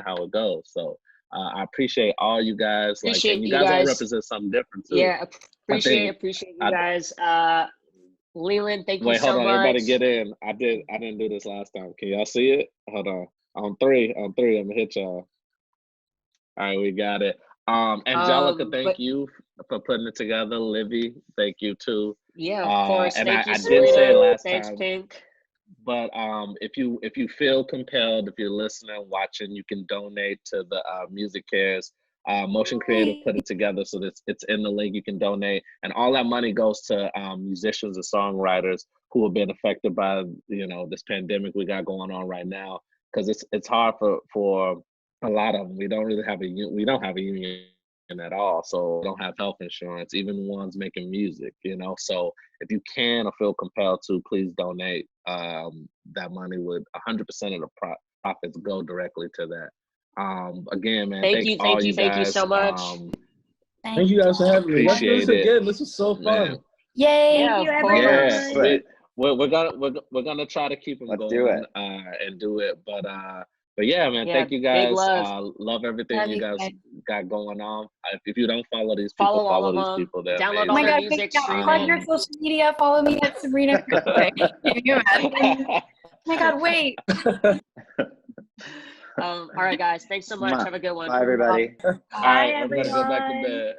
Speaker 4: how it goes. So I appreciate all you guys.
Speaker 1: Appreciate
Speaker 4: and you
Speaker 1: you
Speaker 4: guys all
Speaker 1: guys.
Speaker 4: represent something different too.
Speaker 1: Yeah, appreciate you guys. Leland, thank you so much.
Speaker 4: Wait, hold on, everybody get in. I didn't do this last time. Can y'all see it? Hold on. On three, I'm gonna hit y'all. All right, we got it. Angelica, thank you for putting it together. Livy, thank you too.
Speaker 1: Yeah, of course.
Speaker 4: And
Speaker 1: thank you,
Speaker 4: I
Speaker 1: Sabrina.
Speaker 4: did say it last
Speaker 1: Thanks,
Speaker 4: time.
Speaker 1: Pink.
Speaker 4: But if you feel compelled, if you're listening, watching, you can donate to the Music Cares. Motion Creative put it together, so it's in the link. You can donate, and all that money goes to musicians and songwriters who have been affected by this pandemic we got going on right now. Because it's hard for a lot of them. We don't have a union at all, so we don't have health insurance. Even ones making music, So if you can or feel compelled to, please donate. That money would 100% of the profits go directly to that. Again, man, thank you
Speaker 1: so much.
Speaker 5: Thank you guys for having me. Let's do this again. This was so fun.
Speaker 4: Man.
Speaker 3: Yay!
Speaker 1: Yeah,
Speaker 3: you
Speaker 1: of course.
Speaker 3: everyone.
Speaker 4: Yeah, we're gonna try to keep them
Speaker 2: Let's
Speaker 4: going
Speaker 2: do it.
Speaker 4: And do it. But yeah, man, thank you guys.
Speaker 1: Big love.
Speaker 4: Love everything
Speaker 3: Love
Speaker 4: you
Speaker 3: you
Speaker 4: guys
Speaker 3: guys.
Speaker 4: got going on. If you don't follow these people,
Speaker 1: Follow all
Speaker 4: follow
Speaker 1: of
Speaker 4: these
Speaker 1: them.
Speaker 4: people. They're
Speaker 1: Download
Speaker 3: Oh
Speaker 1: all
Speaker 3: my
Speaker 1: their
Speaker 3: God,
Speaker 1: music,
Speaker 3: Vic,
Speaker 1: stream
Speaker 3: plug
Speaker 1: it.
Speaker 3: your social media. Follow me at Sabrina. Can you imagine? Oh my God, wait.
Speaker 1: All right, guys. Thanks so much. Have a good one.
Speaker 2: Bye, everybody.
Speaker 3: Bye,
Speaker 4: All right, everybody go back to
Speaker 3: everyone.
Speaker 4: bed.